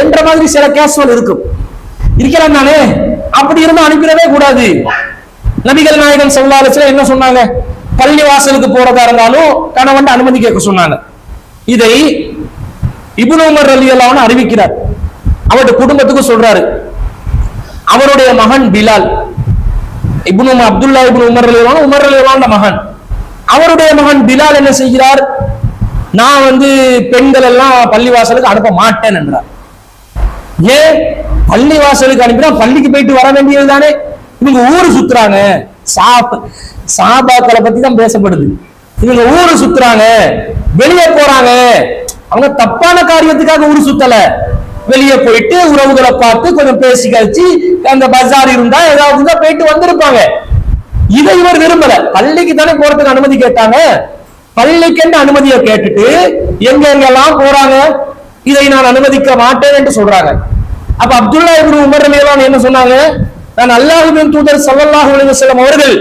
என்ற மாதிரி சில கேஸ்கள் இருக்கும், இருக்கலாம் தானே? அப்படி இருந்தா அனுப்பிடவே கூடாது. நபிகள் நாயகம் ஸல்லல்லாஹு அலைஹி வஸல்லம் என்ன சொன்னாங்க? பள்ளி வாசலுக்கு போறதா இருந்தாலும் கணவன் அனுமதி கேட்க சொன்னாங்க. இதை இப்னு உமர் ரலியல்லாஹு அன்ஹு அறிவிக்கிறார், அவருடைய குடும்பத்துக்கு சொல்றாரு. அவருடைய மகன் பிலால், அப்துல்லா இப்னு உமர் ரலியல்லாஹு அன்ஹு, உமர் ரலியல்லாஹு அன்ஹு மகன், அவருடைய மகன் பிலால் என்ன செய்கிறார்? நான் பெண்கள் எல்லாம் பள்ளி வாசலுக்கு அனுப்ப மாட்டேன் என்றார். ஏன்? பள்ளி வாசலுக்கு அனுப்பினா பள்ளிக்கு போயிட்டு வர வேண்டியது தானே. இவங்க ஊரு சுத்துறாங்க, சாபாக்களை பத்தி தான் பேசப்படுது. இவங்க ஊரு சுத்துறாங்க, வெளியே போறாங்க, அவங்க தப்பான காரியத்துக்காக ஊரு சுத்தல, வெளியே போயிட்டு உறவுகளை பார்த்து கொஞ்சம் பேசி கழிச்சு அந்த பஜார் இருந்தா ஏதாவது போயிட்டு வந்திருப்பாங்க. இதை இவர் விரும்பல, பள்ளிக்கு தானே போறதுக்கு அனுமதி கேட்டாங்க, பள்ளிக்கு அனுமதியை கேட்டுட்டு எங்க எங்கெல்லாம் போறாங்க, இதை நான் அனுமதிக்க மாட்டேன் என்று சொல்றாங்க. அப்ப அப்துல்லா இப்னு உமர் ரலியல்லாஹு அன்ஹு என்ன சொன்னாங்க? நான் அல்லாஹ்வின் தூதர் ஸல்லல்லாஹு அலைஹி வஸல்லம் அவர்கள்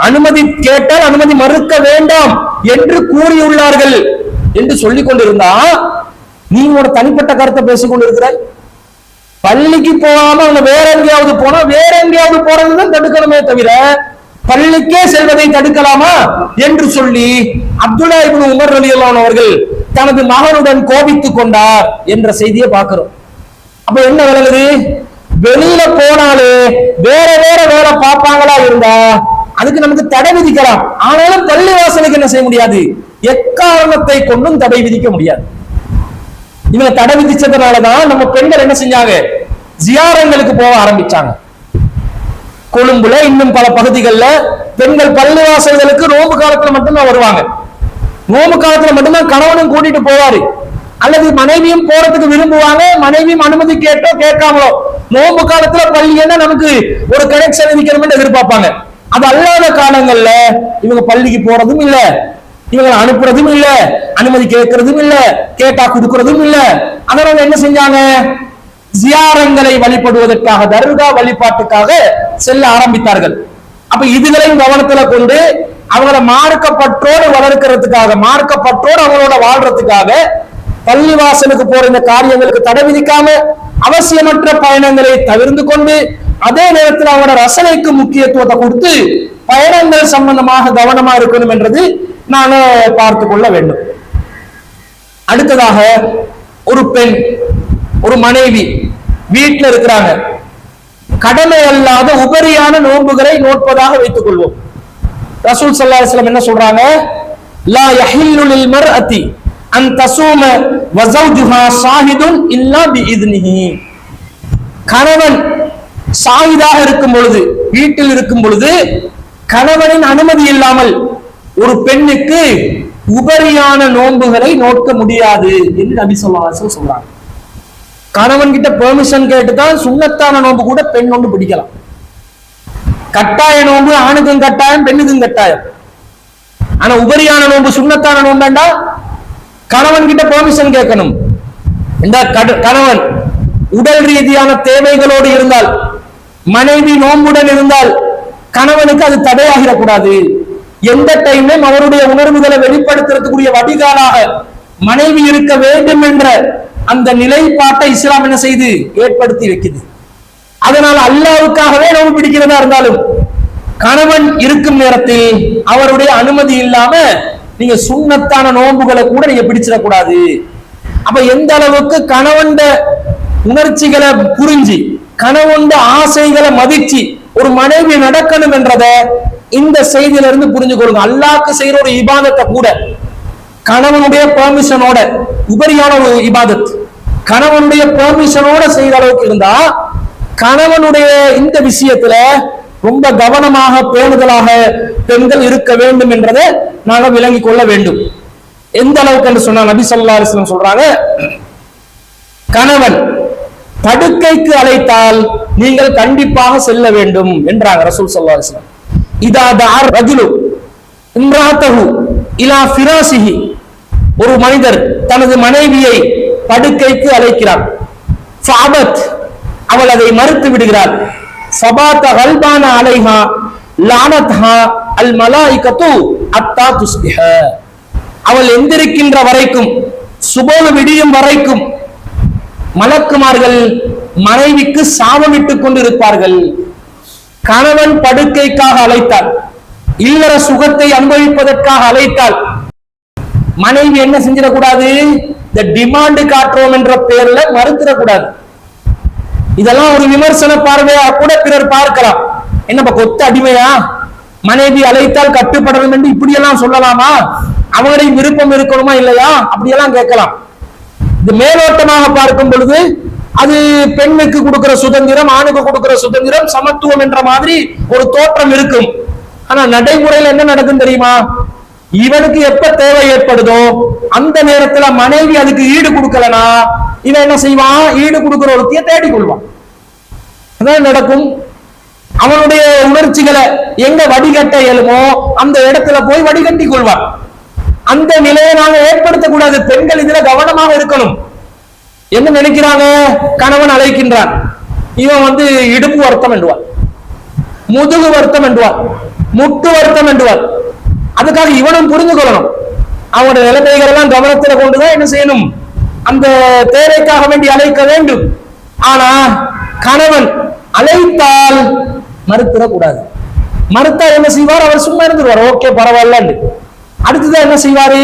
அனுமதி கேட்டால் அனுமதி மறுக்க வேண்டாம் என்று கூறியுள்ளார்கள் என்று சொல்லிக் கொண்டிருந்தா, நீ ஒரு தனிப்பட்ட கருத்தை பேசிக் கொண்டிருக்கிறாய். பள்ளிக்கு போகாம அவங்க வேற எங்கேயாவது போனா வேற எங்கேயாவது போறதுதான் தடுக்கணுமே தவிர பள்ளிக்கே செல்வதை தடுக்கலாமா என்று சொல்லி அப்துல்லா இப்னு உமர் ரலியல்லாஹு அன்ஹு அவர்கள் தனது மகனுடன் கோபித்துக் கொண்டார் என்ற செய்தியை பார்க்கிறோம். அப்ப என்ன விளங்குது? வெளியில போனாலே வேற வேற வேலை பார்ப்பாங்களா இருந்தா அதுக்கு நமக்கு தடை விதிக்கலாம். ஆனாலும் பள்ளி வாசலுக்கு என்ன செய்ய முடியாது? எக்காரணத்தை கொண்டும் தடை விதிக்க முடியாது. இவங்க தடை விதிச்சதுனாலதான் நம்ம பெண்கள் என்ன செஞ்சாங்க? ஜியாரங்களுக்கு போக ஆரம்பிச்சாங்க. கொழும்புல இன்னும் பல பகுதிகளில் பெண்கள் பள்ளி வாசல்களுக்கு நோம்பு காலத்துல மட்டும்தான் வருவாங்க. நோம்பு காலத்துல மட்டும்தான் கணவனும் கூட்டிட்டு போவாரு, அல்லது மனைவியும் போறதுக்கு விரும்புவாங்க. மனைவியும் அனுமதி கேட்டோ கேட்காமலோ நோம்பு காலத்துல பள்ளின்னா நமக்கு ஒரு கனெக்ஷன் விதிக்கணும்னு எதிர்பார்ப்பாங்க. அது அல்லாத காலங்கள்ல இவங்க பள்ளிக்கு போறதும் இல்ல, இவங்களை அனுப்புறதும் இல்ல, அனுமதி கேட்கறதும் இல்ல, கேட்டா கொடுக்கறதும் இல்ல. அதனால என்ன செஞ்சாங்க? ஜியாரங்களை வழிபடுவதற்காக, தர்கா வழிபாட்டுக்காக செல்ல ஆரம்பித்தார்கள். அப்ப இதுகளையும் கவனத்துல கொண்டு அவங்களை மார்க்கப்பற்றோடு வளர்க்கிறதுக்காக, மார்க்கப்பற்றோடு அவங்களோட வாழ்றதுக்காக பள்ளிவாசலுக்கு போற இந்த காரியங்களுக்கு தடை விதிக்காம அவசியமற்ற பயணங்களை தவிர்த்து கொண்டு அதே நேரத்தில் அவங்களோட ரசனைக்கு முக்கியத்துவத்தை கொடுத்து பயணங்கள் சம்பந்தமாக கவனமா இருக்கணும் என்றது நாங்க பார்த்து கொள்ள வேண்டும். அடுத்ததாக, ஒரு பெண், ஒரு மனைவி வீட்டில் இருக்கிறாங்க, கடமை அல்லாத உபரியான நோன்புகளை நோட்பதாக வைத்துக் கொள்வோம். ரசூல் ஸல்லல்லாஹு அலைஹி வஸல்லம் என்ன சொல்றாங்க? லா யஹில்லு லில் மர்அதி அன் தஸூம வ ஸௌஜுஹா ஷாஹிதுன் இல்லா பிஇذنஹி. கணவன் ஷாஹிதாக இருக்கும் பொழுது, வீட்டில் இருக்கும் பொழுது கணவனின் அனுமதி இல்லாமல் ஒரு பெண்ணுக்கு உபரியான நோன்புகளை நோக்க முடியாது என்று நபி ஸல்லல்லாஹு அலைஹி வஸல்லம் சொல்றாங்க. கணவன் கிட்ட பெர்மிஷன் கேட்டுதான் சுன்னத்தான நோன்பு கூட பெண் நோன்பு பிடிக்கலாம். கட்டாய நோன்பு ஆணுக்கும் கட்டாயம், பெண்ணுக்கும் கட்டாயம். ஆனா உபரியான நோன்பு, சுன்னத்தான நோன்பு கணவன் கிட்ட பெர்மிஷன் கேட்கணும். இந்த கணவன் உடல் ரீதியான தேவைகளோடு இருந்தால், மனைவி நோன்புடன் இருந்தால் கணவனுக்கு அது தடையாகிடக்கூடாது. எந்த டைம்லையும் அவருடைய உணர்வுகளை வெளிப்படுத்துறதுக்குரிய வடிகாலாக மனைவி இருக்க வேண்டும் என்ற அந்த நிலைப்பாட்டை இஸ்லாம் என்ன செய்து ஏற்படுத்தி வைக்குது. அதனால அல்லாஹ்வுக்காகவே நோன்பு பிடிக்கிறதா இருந்தாலும் கணவன் இருக்கும் நேரத்தில் அவருடைய அனுமதி இல்லாம நீங்க சுன்னத்தான நோன்புகளை கூட நீங்க பிடிச்சிடக்கூடாது. அப்ப எந்த அளவுக்கு கணவன் உணர்ச்சிகளை புரிஞ்சு, கணவன் ஆசைகளை மதிச்சு ஒரு மனைவி நடக்கணும் என்றத இந்த செய்தியில இருந்து புரிஞ்சு கொள்ளுங்க. அல்லாஹ்க்கு செய்யற ஒரு இபாதத்தை கூட கணவனுடைய பெர்மிஷனோட, உபரியான ஒரு இபாதத் கணவனுடைய பெர்மிஷனோட செய்த அளவுக்கு இருந்தா, கணவனுடைய இந்த விஷயத்துல ரொம்ப கவனமாக, பேணுதலாக பெண்கள் இருக்க வேண்டும் என்றதை நாங்கள் விளங்கிக் கொள்ள வேண்டும். எந்த அளவுக்கு என்று சொன்னா, நபி ஸல்லல்லாஹு அலைஹி வஸல்லம் சொல்றாங்க, கணவன் படுக்கைக்கு அழைத்தால் நீங்கள் கண்டிப்பாக செல்ல வேண்டும் என்றாங்க ரசூல் ஸல்லல்லாஹு அலைஹி வஸல்லம். இதா தஅ ரஜுலு இம்ராத்தஹு இலா ஃபிராசிஹி, ஒரு மனிதர் தனது மனைவியை படுக்கைக்கு அழைக்கிறார். ஃபஅபத், அவள் அதை மறுத்து விடுகிறாள். ஃபபாத கல்பான அலைஹா லானத்ஹா அல் மலாயிகத்து அத்தா துஸ்பிஹ, அவள் எந்திருக்கின்ற வரைக்கும், சுபஹ் விடியும் வரைக்கும் மலக்குமார்கள் மனைவிக்கு சாபமிட்டுக் கொண்டிருப்பார்கள். கணவன் படுக்கைக்காக அழைத்தால், இல்லற சுகத்தை அனுபவிப்பதற்காக அழைத்தால் மனைவி என்ன செஞ்சிடக்கூடாது? இந்த டிமாண்ட் காட்டுறோம் என்ற பெயர்ல மறுத்திடக்கூடாது. இதெல்லாம் ஒரு விமர்சன பார்வையா கூட பிறர் பார்க்கலாம். என்ன கொத்த அடிமையா, மனைவி அழைத்தால் கட்டுப்படணும் என்று இப்படியெல்லாம் சொல்லலாமா? அவங்களுடைய விருப்பம் இருக்கணுமா இல்லையா? அப்படியெல்லாம் கேட்கலாம். இது மேலோட்டமாக பார்க்கும் பொழுது அது பெண்ணுக்கு கொடுக்கிற சுதந்திரம், ஆணுக்கு கொடுக்கிற சுதந்திரம், சமத்துவம் என்ற மாதிரி ஒரு தோற்றம் இருக்கும். ஆனா நடைமுறையில் என்ன நடக்கும் தெரியுமா? இவனுக்கு எப்ப தேவை ஏற்படுதோ அந்த நேரத்துல மனைவி அதுக்கு ஈடு கொடுக்கலனா இவன் என்ன செய்வான்? ஈடு கொடுக்கிற ஒருத்திய தேடிக் கொள்வான். அதான் நடக்கும். அவனுடைய உணர்ச்சிகளை எங்க வடிகட்ட இயலுமோ அந்த இடத்துல போய் வடிகட்டி கொள்வான். அந்த நிலையை நாங்க ஏற்படுத்தக்கூடாது. பெண்கள் இதுல கவனமாக இருக்கணும். என்ன நினைக்கிறாங்க? கணவன் அழைக்கின்றான், இவன் இடுப்பு வருத்தம் என்றுவான், முதுகு வருத்தம் என்றுவான், முட்டு வருத்தம் என்றுவான். அதுக்காக இவனும் புரிந்து கொள்ளணும். அவனுடைய நிலைமைகள் எல்லாம் கவனத்துல கொண்டுதான் என்ன செய்யணும்? அந்த தேவைக்காக வேண்டி அழைக்க வேண்டும். ஆனா கணவன் அழைத்தால் மறுத்திடக்கூடாது. மறுத்தா என்ன செய்வார்? அவர் சும்மா இருந்துருவார், ஓகே பரவாயில்ல. அடுத்ததான் என்ன செய்வாரு?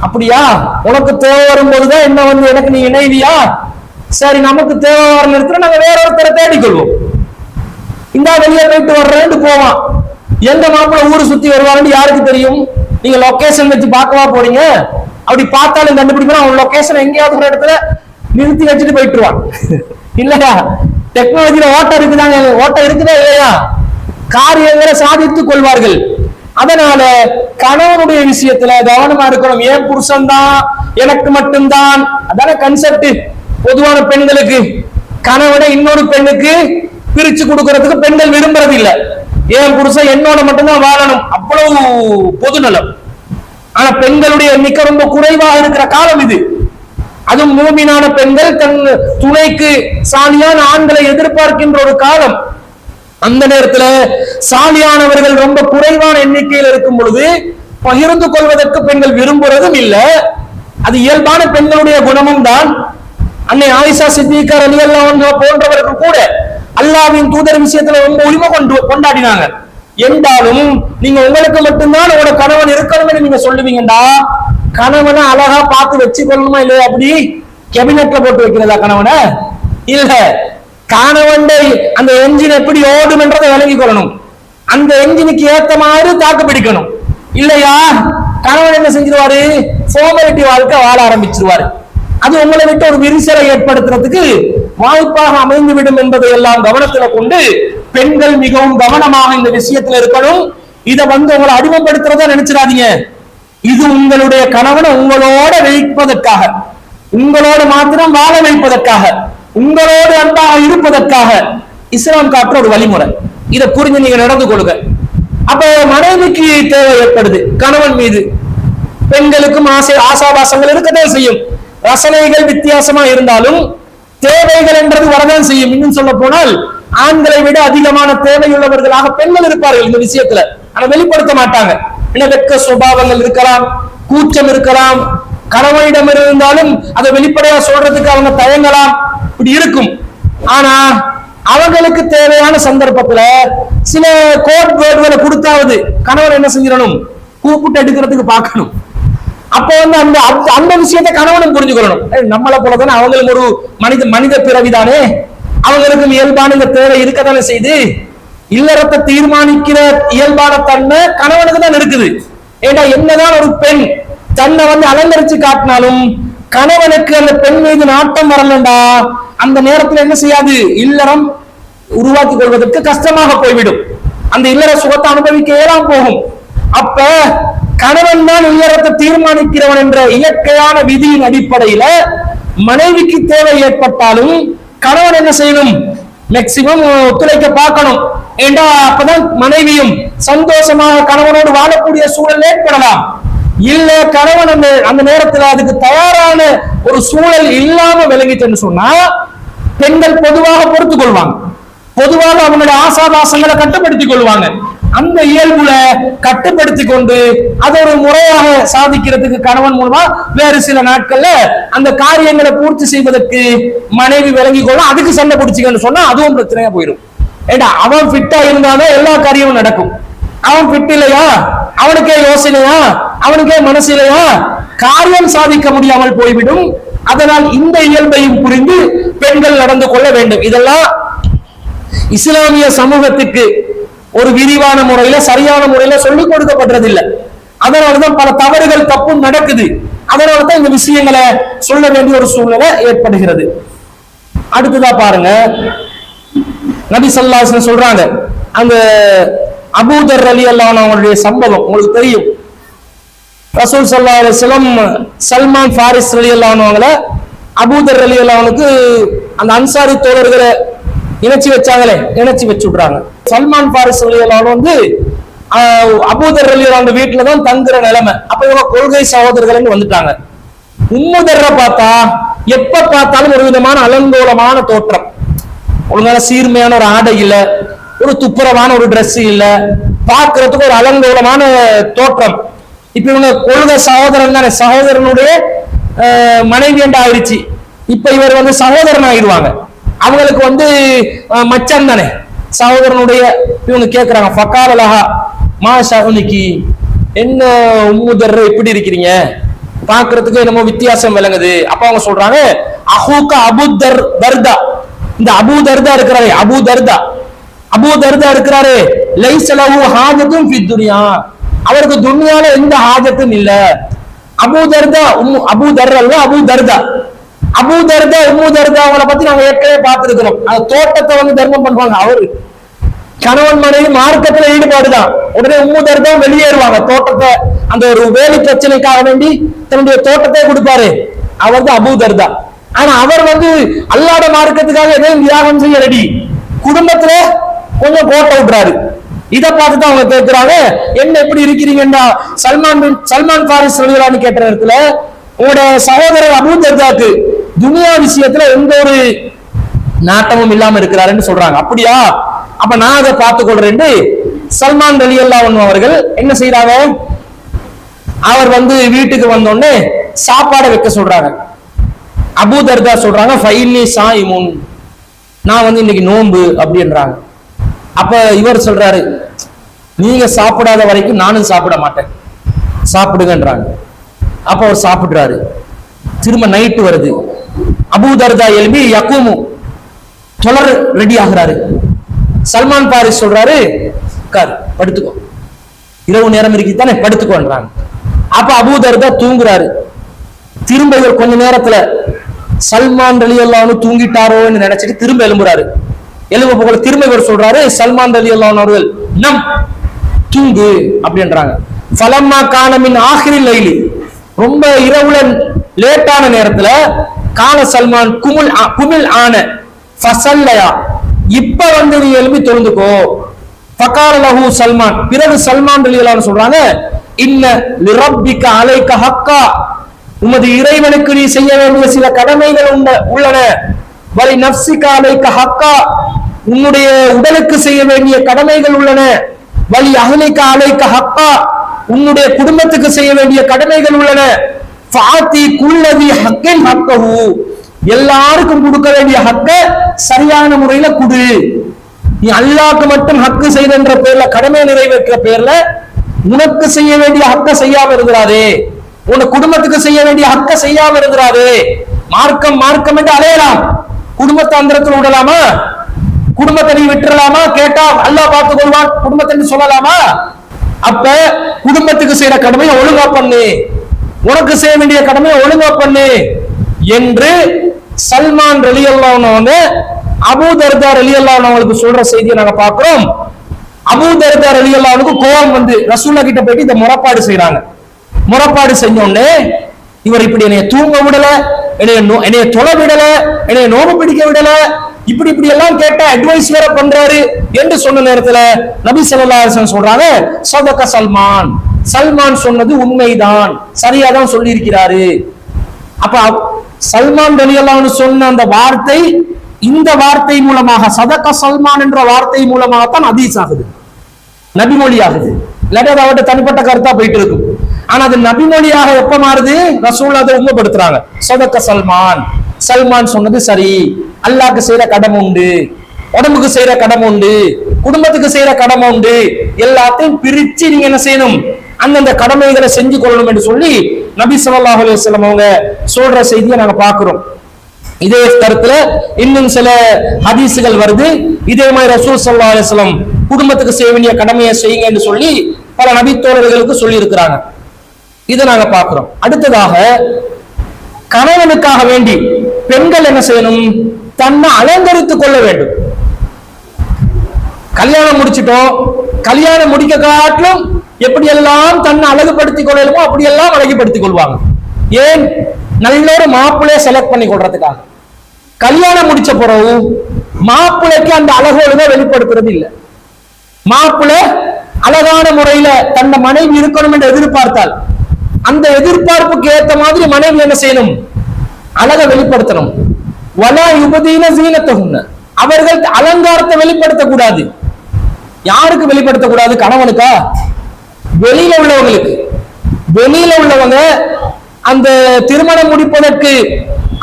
அப்படியா, உனக்கு தேவை வரும்போதுதான் என்ன எனக்கு நீ இணைவியா? சரி, நமக்கு தேவை வர நேரத்துல நாங்க வேற ஒருத்தரை தேடிக்கொள்வோம். இந்த வெளியே போயிட்டு வர்றேன்னு போவான். எந்த மாப்பிள்ள ஊரு சுத்தி வருவாருன்னு யாருக்கு தெரியும்? நீங்க லொகேஷன் வச்சு பார்க்கவா போறீங்க? அப்படி பார்த்தாலும் கண்டுபிடிக்கணும். அவன் லொகேஷன் எங்கேயாவது ஒரு இடத்துல நிறுத்தி வச்சுட்டு போயிட்டுருவான். இல்லையா? டெக்னாலஜியில ஓட்டம் இருக்குதாங்க, ஓட்டம் இருக்குதா இல்லையா? காரியங்களை சாதித்துக் கொள்வார்கள். அதனால கணவனுடைய விஷயத்துல கவனமா இருக்கணும். ஏன் புருஷன் தான், எனக்கு மட்டும்தான், அதான கன்செப்ட். பொதுவான பெண்களுக்கு கணவனை இன்னொரு பெண்ணுக்கு பிரிச்சு கொடுக்கறதுக்கு பெண்கள் விரும்புறது இல்லை. என் புருஷன் என்னோட மட்டும்தான் வாழணும், அவ்வளவு பொதுநலம். ஆனா பெண்களுடைய எண்ணிக்கை ரொம்ப குறைவாக இருக்கிற காலம் இது. அதுவும் மூமினான பெண்கள் தன் துணைக்கு சாலியான ஆண்களை எதிர்பார்க்கின்ற ஒரு காலம். அந்த நேரத்துல சாலியானவர்கள் ரொம்ப குறைவான எண்ணிக்கையில் இருக்கும் பொழுது பகிர்ந்து கொள்வதற்கு பெண்கள் விரும்புறதும் இல்லை. அது இயல்பான பெண்களுடைய குணமும் தான். அன்னை ஆயிஷா சித்திகா ரலியல்லாஹு அன்ஹா போன்றவர்கள் கூட அல்லாஹ்வின் தூதர் விஷயத்துல ரொம்ப உரிமை கொண்டாடினாங்க. என்றாலும் நீங்க உங்களுக்கு மட்டும்தான் உங்களோட கணவன் இருக்கணும்னு நீங்க சொல்லுவீங்கடா, கணவனை அழகா பார்த்து வச்சுக்கொள்ளணுமா இல்லையா? அப்படி கேபினெட்ல போட்டு வைக்கிறதா கணவனை? இல்ல, கணவன் அந்த என்ஜின் எப்படி ஓடும் என்றதை விளங்கி கொள்ளணும். அந்த என்ஜினுக்கு ஏத்த மாதிரி தாக்கு பிடிக்கணும். இல்லையா கணவன் என்ன செஞ்சிருவாரு, ஃபார்மாலிட்டி வாழ்க்கை வாழ ஆரம்பிச்சிருவாரு. அது உங்களை விட்டு ஒரு விரிசலை ஏற்படுத்துறதுக்கு வாய்ப்பாக அமைந்துவிடும் என்பதை எல்லாம் கவனத்துல கொண்டு பெண்கள் மிகவும் கவனமாக இந்த விஷயத்துல இருக்கணும். இதை உங்களை அடிமைப்படுத்துறதா நினைச்சிடாதீங்க. இது உங்களுடைய கணவனை உங்களோட வைப்பதற்காக, உங்களோட மாத்திரம் வாழ வைப்பதற்காக, உங்களோடு அன்பாக இருப்பதற்காக இஸ்லாம் காட்டுற ஒரு வழிமுறை. இதை புரிஞ்சு நீங்க நடந்து கொள்ளுங்க. அப்ப மனைவிக்கு தேவை ஏற்படுது கணவன் மீது. பெண்களுக்கும் ஆசாபாசங்கள் இருக்கத்தான் செய்யும். ரசனைகள் வித்தியாசமா இருந்தாலும் தேவைகள் என்றது வரதான் செய்யும். இன்னும் சொல்ல போனால் ஆண்களை விட அதிகமான தேவையுள்ளவர்களாக பெண்கள் இருப்பார்கள் இந்த விஷயத்துல. ஆனா வெளிப்படுத்த மாட்டாங்க. வெட்க சுபாவங்கள் இருக்கலாம், கூச்சம் இருக்கலாம், கணவனிடம் இருந்தாலும் அதை வெளிப்படையா சொல்றதுக்கு அவங்க தயங்கலாம், இப்படி இருக்கும். ஆனா அவங்களுக்கு தேவையான சந்தர்ப்பத்துல சில கோட் வேர்டுகளை கொடுத்தாவது கணவன் என்ன செஞ்சிடணும், கூப்பிட்டு எடுக்கிறதுக்கு பார்க்கணும். அப்ப அந்த அந்த விஷயத்தை கணவனும் புரிஞ்சுக்கொள்ளணும். நம்மளை போலதானே அவங்களும் ஒரு மனித பிறவிதானே, அவங்களுக்கும் இயல்பான இந்த தேவை இருக்கத்தானே செய்து. இல்லறத்தை தீர்மானிக்கிற இயல்பான தன்மை கணவனுக்கு தான் இருக்குது. ஏன்னா என்னதான் ஒரு பெண் தன்னை அலங்கரிச்சு காட்டினாலும் கணவனுக்கு அந்த பெண் மீது நாட்டம் வரலண்டா அந்த நேரத்தில் என்ன செய்யாது, இல்லறம் உருவாக்கி கொள்வதற்கு கஷ்டமாக போய்விடும். அந்த இல்லற சுகத்தை அனுபவிக்க இயலாம போகும். அப்ப கணவன் தான் இல்லறத்தை தீர்மானிக்கிறவன் என்ற இயற்கையான விதியின் அடிப்படையில மனைவிக்கு தேவை ஏற்பட்டாலும் கணவன் என்ன செய்யணும், மேக்சிமம் ஒத்துழைக்க பார்க்கணும். ஏண்டா அப்பதான் மனைவியும் சந்தோஷமாக கணவனோடு வாழக்கூடிய சூழல் ஏற்படலாம். இல்ல கணவன் அந்த நேரத்துல அதுக்கு தயாரான ஒரு சூழல் இல்லாம விளங்கிட்டு சொன்னா பெண்கள் பொதுவாக பொறுத்துக் கொள்வாங்க. பொதுவாக அவங்களுடைய ஆசாபாசங்களை கட்டுப்படுத்திக் கொள்வாங்க. அந்த இயல்புல கட்டுப்படுத்தி கொண்டு அதை ஒரு முறையாக சாதிக்கிறதுக்கு கணவன் மூலமா வேறு சில நாட்கள்ல அந்த காரியங்களை பூர்த்தி செய்வதற்கு மனைவி விளங்கி கொள்ள அதுக்கு சண்டை பிடிச்சிக்கன்னு சொன்னா அதுவும் பிரச்சனையா போயிடும். ஏண்டா அவன் ஃபிட்டா இருந்தாதான் எல்லா காரியமும் நடக்கும். அவன் ஃபிட் இல்லையா, அவனுக்கே யோசனையா, அவனுக்கே மனசு இல்லையா, காரியம் சாதிக்க முடியாமல் போய்விடும். அதனால் இந்த இயல்பையும் புரிந்து பெண்கள் நடந்து கொள்ள வேண்டும். இதெல்லாம் இஸ்லாமிய சமூகத்துக்கு ஒரு விரிவான முறையில சரியான முறையில சொல்லிக் கொடுக்கப்பட்டதில்லை. அதனாலதான் பல தவறுகள் தப்பும் நடக்குது. அதனாலதான் இந்த விஷயங்களை சொல்ல வேண்டிய ஒரு சூழ்நிலை ஏற்படுகிறது. அடுத்ததா பாருங்க, நபி ஸல்லல்லாஹு அலைஹி வஸல்லம் சொல்றாங்க, அந்த அபூதர் ரலியல்லாஹு அன்ஹு அவங்களுடைய சம்பவம் உங்களுக்கு தெரியும். ரசூல் ஸல்லல்லாஹு அலைஹி வஸல்லம் சல்மான் ஃபாரிஸ் ரலியல்லாஹு அன்ஹு அவங்கள அபூதர் ரலியல்லாஹு அன்ஹுக்கு அந்த அன்சாரி தோழர்களை இணைச்சி வச்சாங்களே, இணைச்சி வச்சு விடுறாங்க. சல்மான் ஃபாரிஸ் ரலியல்லாஹு அன்ஹு அபூதர் ரலியல்லாஹு அன்ஹு வீட்டுல தான் தங்குற நிலைமை. அப்ப இவங்க கொள்கை சகோதரர்கள் வந்துட்டாங்க. உம்முதர்ர பார்த்தா எப்ப பார்த்தாலும் ஒரு விதமான அலங்கோலமான தோற்றம், ஒழுங்கான சீர்மையான ஒரு ஆடை இல்ல, ஒரு துப்புரவான ஒரு டிரெஸ் இல்ல, பார்க்கறதுக்கு ஒரு அலங்கோலமான தோற்றம். இப்ப இவங்க கொள்கை சகோதரன் தானே, சகோதரனுடைய மனைவி என்று ஆயிடுச்சு. இப்ப இவர் சகோதரன் ஆயிடுவாங்க. அவங்களுக்கு மச்சான் தானே சகோதரனுடைய. இவங்க கேட்கிறாங்க, ஃபகாலஹா மாஷா உனிக்கு, என்ன உம்முதர்ர இப்படி இருக்கிறீங்க, பாக்குறதுக்கு என்னமோ வித்தியாசம் விளங்குது. அப்ப அவங்க சொல்றாங்க, அஹூகா அபூ தர்தா, இந்த அபூ தர்தா இருக்கிறாரே, அபூ தர்தா இருக்கிறாரே, லைஸ லஹு ஹாஜத்துன் ஃபி துன்யா, அவருக்கு துன்யால எந்த ஹாஜத்தும் இல்ல. அபூ தர்தா அபூ தர்ரா அல்ல, அபூ தர்தா உம்மு தர்தா அவங்களை பத்தி நாங்க ஏற்கனவே பார்த்திருக்கிறோம். அந்த தோட்டத்தை தர்மம் பண்ணுவாங்க. அவரு கணவன் மனைவி மார்க்கத்துல ஈடுபாடுதான். உடனே உம்மு தர்தா வெளியேறுவாங்க. தோட்டத்தை அந்த ஒரு வேலை பிரச்சனைக்காக வேண்டி தன்னுடைய தோட்டத்தை கொடுப்பாரு. அவர் தான் அபூ தர்தா. ஆனா அவர் அல்லாஹ்வுடைய மார்க்கத்துக்காக எதையும் தியாகம் செய்ய ரெடி. குடும்பத்துல கொஞ்சம் கோட்டை விட்டுறாரு. இதை பார்த்துட்டு அவங்க கேட்கிறாங்க, என்ன எப்படி இருக்கிறீங்கடா சல்மான் பாரிஸ் சொல்கிறான்னு கேட்ட நேரத்துல, உங்களோட சகோதரர் அபூ தர்தாக்கு துனியா விஷயத்துல எந்த ஒரு நாட்டமும் இல்லாம இருக்கிறாருன்னு சொல்றாங்க. அப்படியா, அப்ப நான் அதை பார்த்துக் கொள்றேன். சல்மான் ரலியல்லாஹு அன்ஹு அவர்கள் என்ன செய்யறாங்க, அவர் வீட்டுக்கு வந்தோடனே சாப்பாடை வைக்க சொல்றாங்க. அபூ தர்தா சொல்றாங்க, ஃபைன்னி சாயிமுன், நான் இன்னைக்கு நோன்பு அப்படின்றாங்க. அப்ப இவர் சொல்றாரு, நீங்க சாப்பிடாத வரைக்கும் நானும் சாப்பிட மாட்டேன், சாப்பிடுங்கன்றாங்க. அப்ப அவர் சாப்பிடுறாரு. திரும்ப நைட்டு வருது. அபூ தர்தா எழுப்பி யக்கூமு தொடர் ரெடி ஆகிறாரு. சல்மான் பாரிஸ் சொல்றாரு, படுத்துக்கோ, இரவு நேரம் இருக்கு தானே, படுத்துக்கோன்றாங்க. அப்ப அபூ தர்தா தூங்குறாரு. திரும்ப இவர் கொஞ்ச நேரத்துல சல்மான் ரலியல்லாஹு அன்ஹு தூங்கிட்டாரோன்னு நினைச்சிட்டு திரும்ப எழும்புறாரு. எழும்ப போல திரும்ப இவர் சொல்றாரு, சல்மான் ரலியல்லாஹு அன்ஹு அவர்கள் நம் தூங்கு அப்படின்றாங்க. ஃபலம்மா கான மின் ஆஹிரில் லைலி, ரொம்ப இரவுல லேட்டான நேரத்துல கால சல்மான் குமில் ஆன ஃபஸல்லயா, இப்ப நீ எழுப்பி தொழுந்துக்கோ. ஃபகால லஹு சல்மான், பிறகு சல்மான் ரலியல்லாஹு அன்ஹு சொல்றாங்க, இன்ன லிரப்பிக அலைக ஹக்கா, உமது இறைவனுக்கு நீ செய்ய வேண்டிய சில கடமைகள் உள்ளன. வலி நஃப்ஸிக அலைக ஹக்கா, உன்னுடைய உடலுக்கு செய்ய வேண்டிய கடமைகள் உள்ளன. வலி அஹ்லிக அலைக ஹக்கா, உன்னுடைய குடும்பத்துக்கு செய்ய வேண்டிய கடமைகள் உள்ளன. ஃபாதி குல்லதி ஹக்கின் ஹக்கஹு, எல்லாருக்கும் கொடுக்க வேண்டிய ஹக்க சரியான முறையில குடு. நீ அல்லாஹ்க்கு மட்டும் ஹக்கு செய்தன்ற பேர்ல, கடமை நிறைவேற்ற பேர்ல உனக்கு செய்ய வேண்டிய ஹக்க செய்யாம இருக்கிறாரே, உன் குடும்பத்துக்கு செய்ய வேண்டிய ஹக்க செய்யாம இருக்கிறாரே. மார்க்கம் மார்க்கம் என்று அலையலாம், குடும்பத்தை அந்தரத்தில் விடலாமா? குடும்பத்தை நீ விட்டுறலாமா? கேட்டா அல்லாஹ் பார்த்துக் கொள்வான் குடும்பத்தை சொல்லலாமா? அப்ப குடும்பத்துக்கு செய்யற கடமையை ஒழுங்கா பண்ணு, உனக்கு செய்ய வேண்டிய கடமையை ஒழுங்கா பண்ணு என்று சல்மான் ரலியல்லாஹு அன்ஹு அபூ தர்தா ரலியல்லாஹு அன்ஹு அவங்களுக்கு சொல்ற செய்தியை நாங்க பார்க்கிறோம். அபூ தர்தா ரலியல்லாஹு அன்ஹுக்கு கோபம் ரசூலுல்லாஹ் கிட்ட போயிட்டு இந்த முறைப்பாடு செய்யறாங்க. முறைப்பாடு செஞ்சோடனே இவர் இப்படி என்னைய தூங்க விடல, என்னைய தொலை விடல, என்னைய நோம்பு பிடிக்க விடல, இப்படி இப்படி எல்லாம் கேட்ட அட்வைஸ் வேற பண்றாரு என்று சொன்ன நேரத்துல நபி ஸல்லல்லாஹு அலைஹி வஸல்லம் சொல்றாங்க, சதக சல்மான், சல்மான் சொன்னது உண்மைதான், சரியாதான் சொல்லி இருக்கிறாரு. அப்ப சல்மான் ரலியல்லாஹு அன்ஹு சொன்ன அந்த வார்த்தை இந்த வார்த்தை மூலமாக, சதக சல்மான் என்ற வார்த்தை மூலமாகத்தான் ஹதீஸ் ஆகுது, நபிமொழி ஆகுது. இல்லாட்டி அது அவர்கிட்ட தனிப்பட்ட கருத்தா போயிட்டு இருக்கும். ஆனா அது நபிமொழியாக எப்ப மாறுது? ரசூல் அதை உண்மைப்படுத்துறாங்க. சதக சல்மான், சல்மான் சொன்னது சரி, அல்லாஹ்க்கு செய்யற கடமை உண்டு, உடம்புக்கு செய்யற கடமை உண்டு, குடும்பத்துக்கு செய்யற கடமை உண்டு, எல்லாத்தையும் பிரிச்சு நீங்க என்ன செய்யணும், அந்தந்த கடமைகளை செஞ்சு கொள்ளணும் என்று சொல்லி நபி ஸல்லல்லாஹு அலைஹி வஸல்லம் அவங்க சொல்ற செய்தியை நாங்க பார்க்கிறோம். இதே கருத்துல இன்னும் சில ஹதீசுகள் வருது. இதே மாதிரி ரசூல் ஸல்லல்லாஹு அலைஹி வஸல்லம் குடும்பத்துக்கு செய்ய வேண்டிய கடமையை செய்யுங்க என்று சொல்லி பல நபி தோழர்களுக்கு சொல்லி இருக்கிறாங்க. இதை நாங்க பார்க்கிறோம். அடுத்ததாக கணவனுக்காக வேண்டி பெண்கள் என்ன செய்யணும்? தன்னை அலங்கரித்துக் கொள்ள வேண்டும். கல்யாணம் முடிச்சிட்டோம், கல்யாணம் முடிக்க காட்டிலும் எப்படி எல்லாம் தன்னை அழகுபடுத்திக் கொள்ளணுமோ அப்படியெல்லாம் அழகுபடுத்திக் கொள்வாங்க. ஏன்? நல்ல ஒரு மாப்பிள்ளைய செலக்ட் பண்ணி கொள்றதுக்காக. கல்யாணம் முடிச்ச பிறகு மாப்பிள்ளைக்கு அந்த அழகோடு வெளிப்படுத்துறது இல்லை. மாப்பிள்ளை அழகான முறையில தன்னை மனைவி இருக்கணும் என்று எதிர்பார்த்தால் அந்த எதிர்பார்ப்புக்கு ஏற்ற மாதிரி மனைவி என்ன செய்யணும்? அழகை வெளிப்படுத்தணும். வலா யுபதீன ஸீனத்தஹுன்ன, அவர்கள் அலங்காரத்தை வெளிப்படுத்தக்கூடாது. யாருக்கு வெளிப்படுத்தக்கூடாது? கணவனுக்கா? வெளியில உள்ளவங்களுக்கு. வெளியில உள்ளவங்க அந்த திருமணம் முடிப்பதற்கு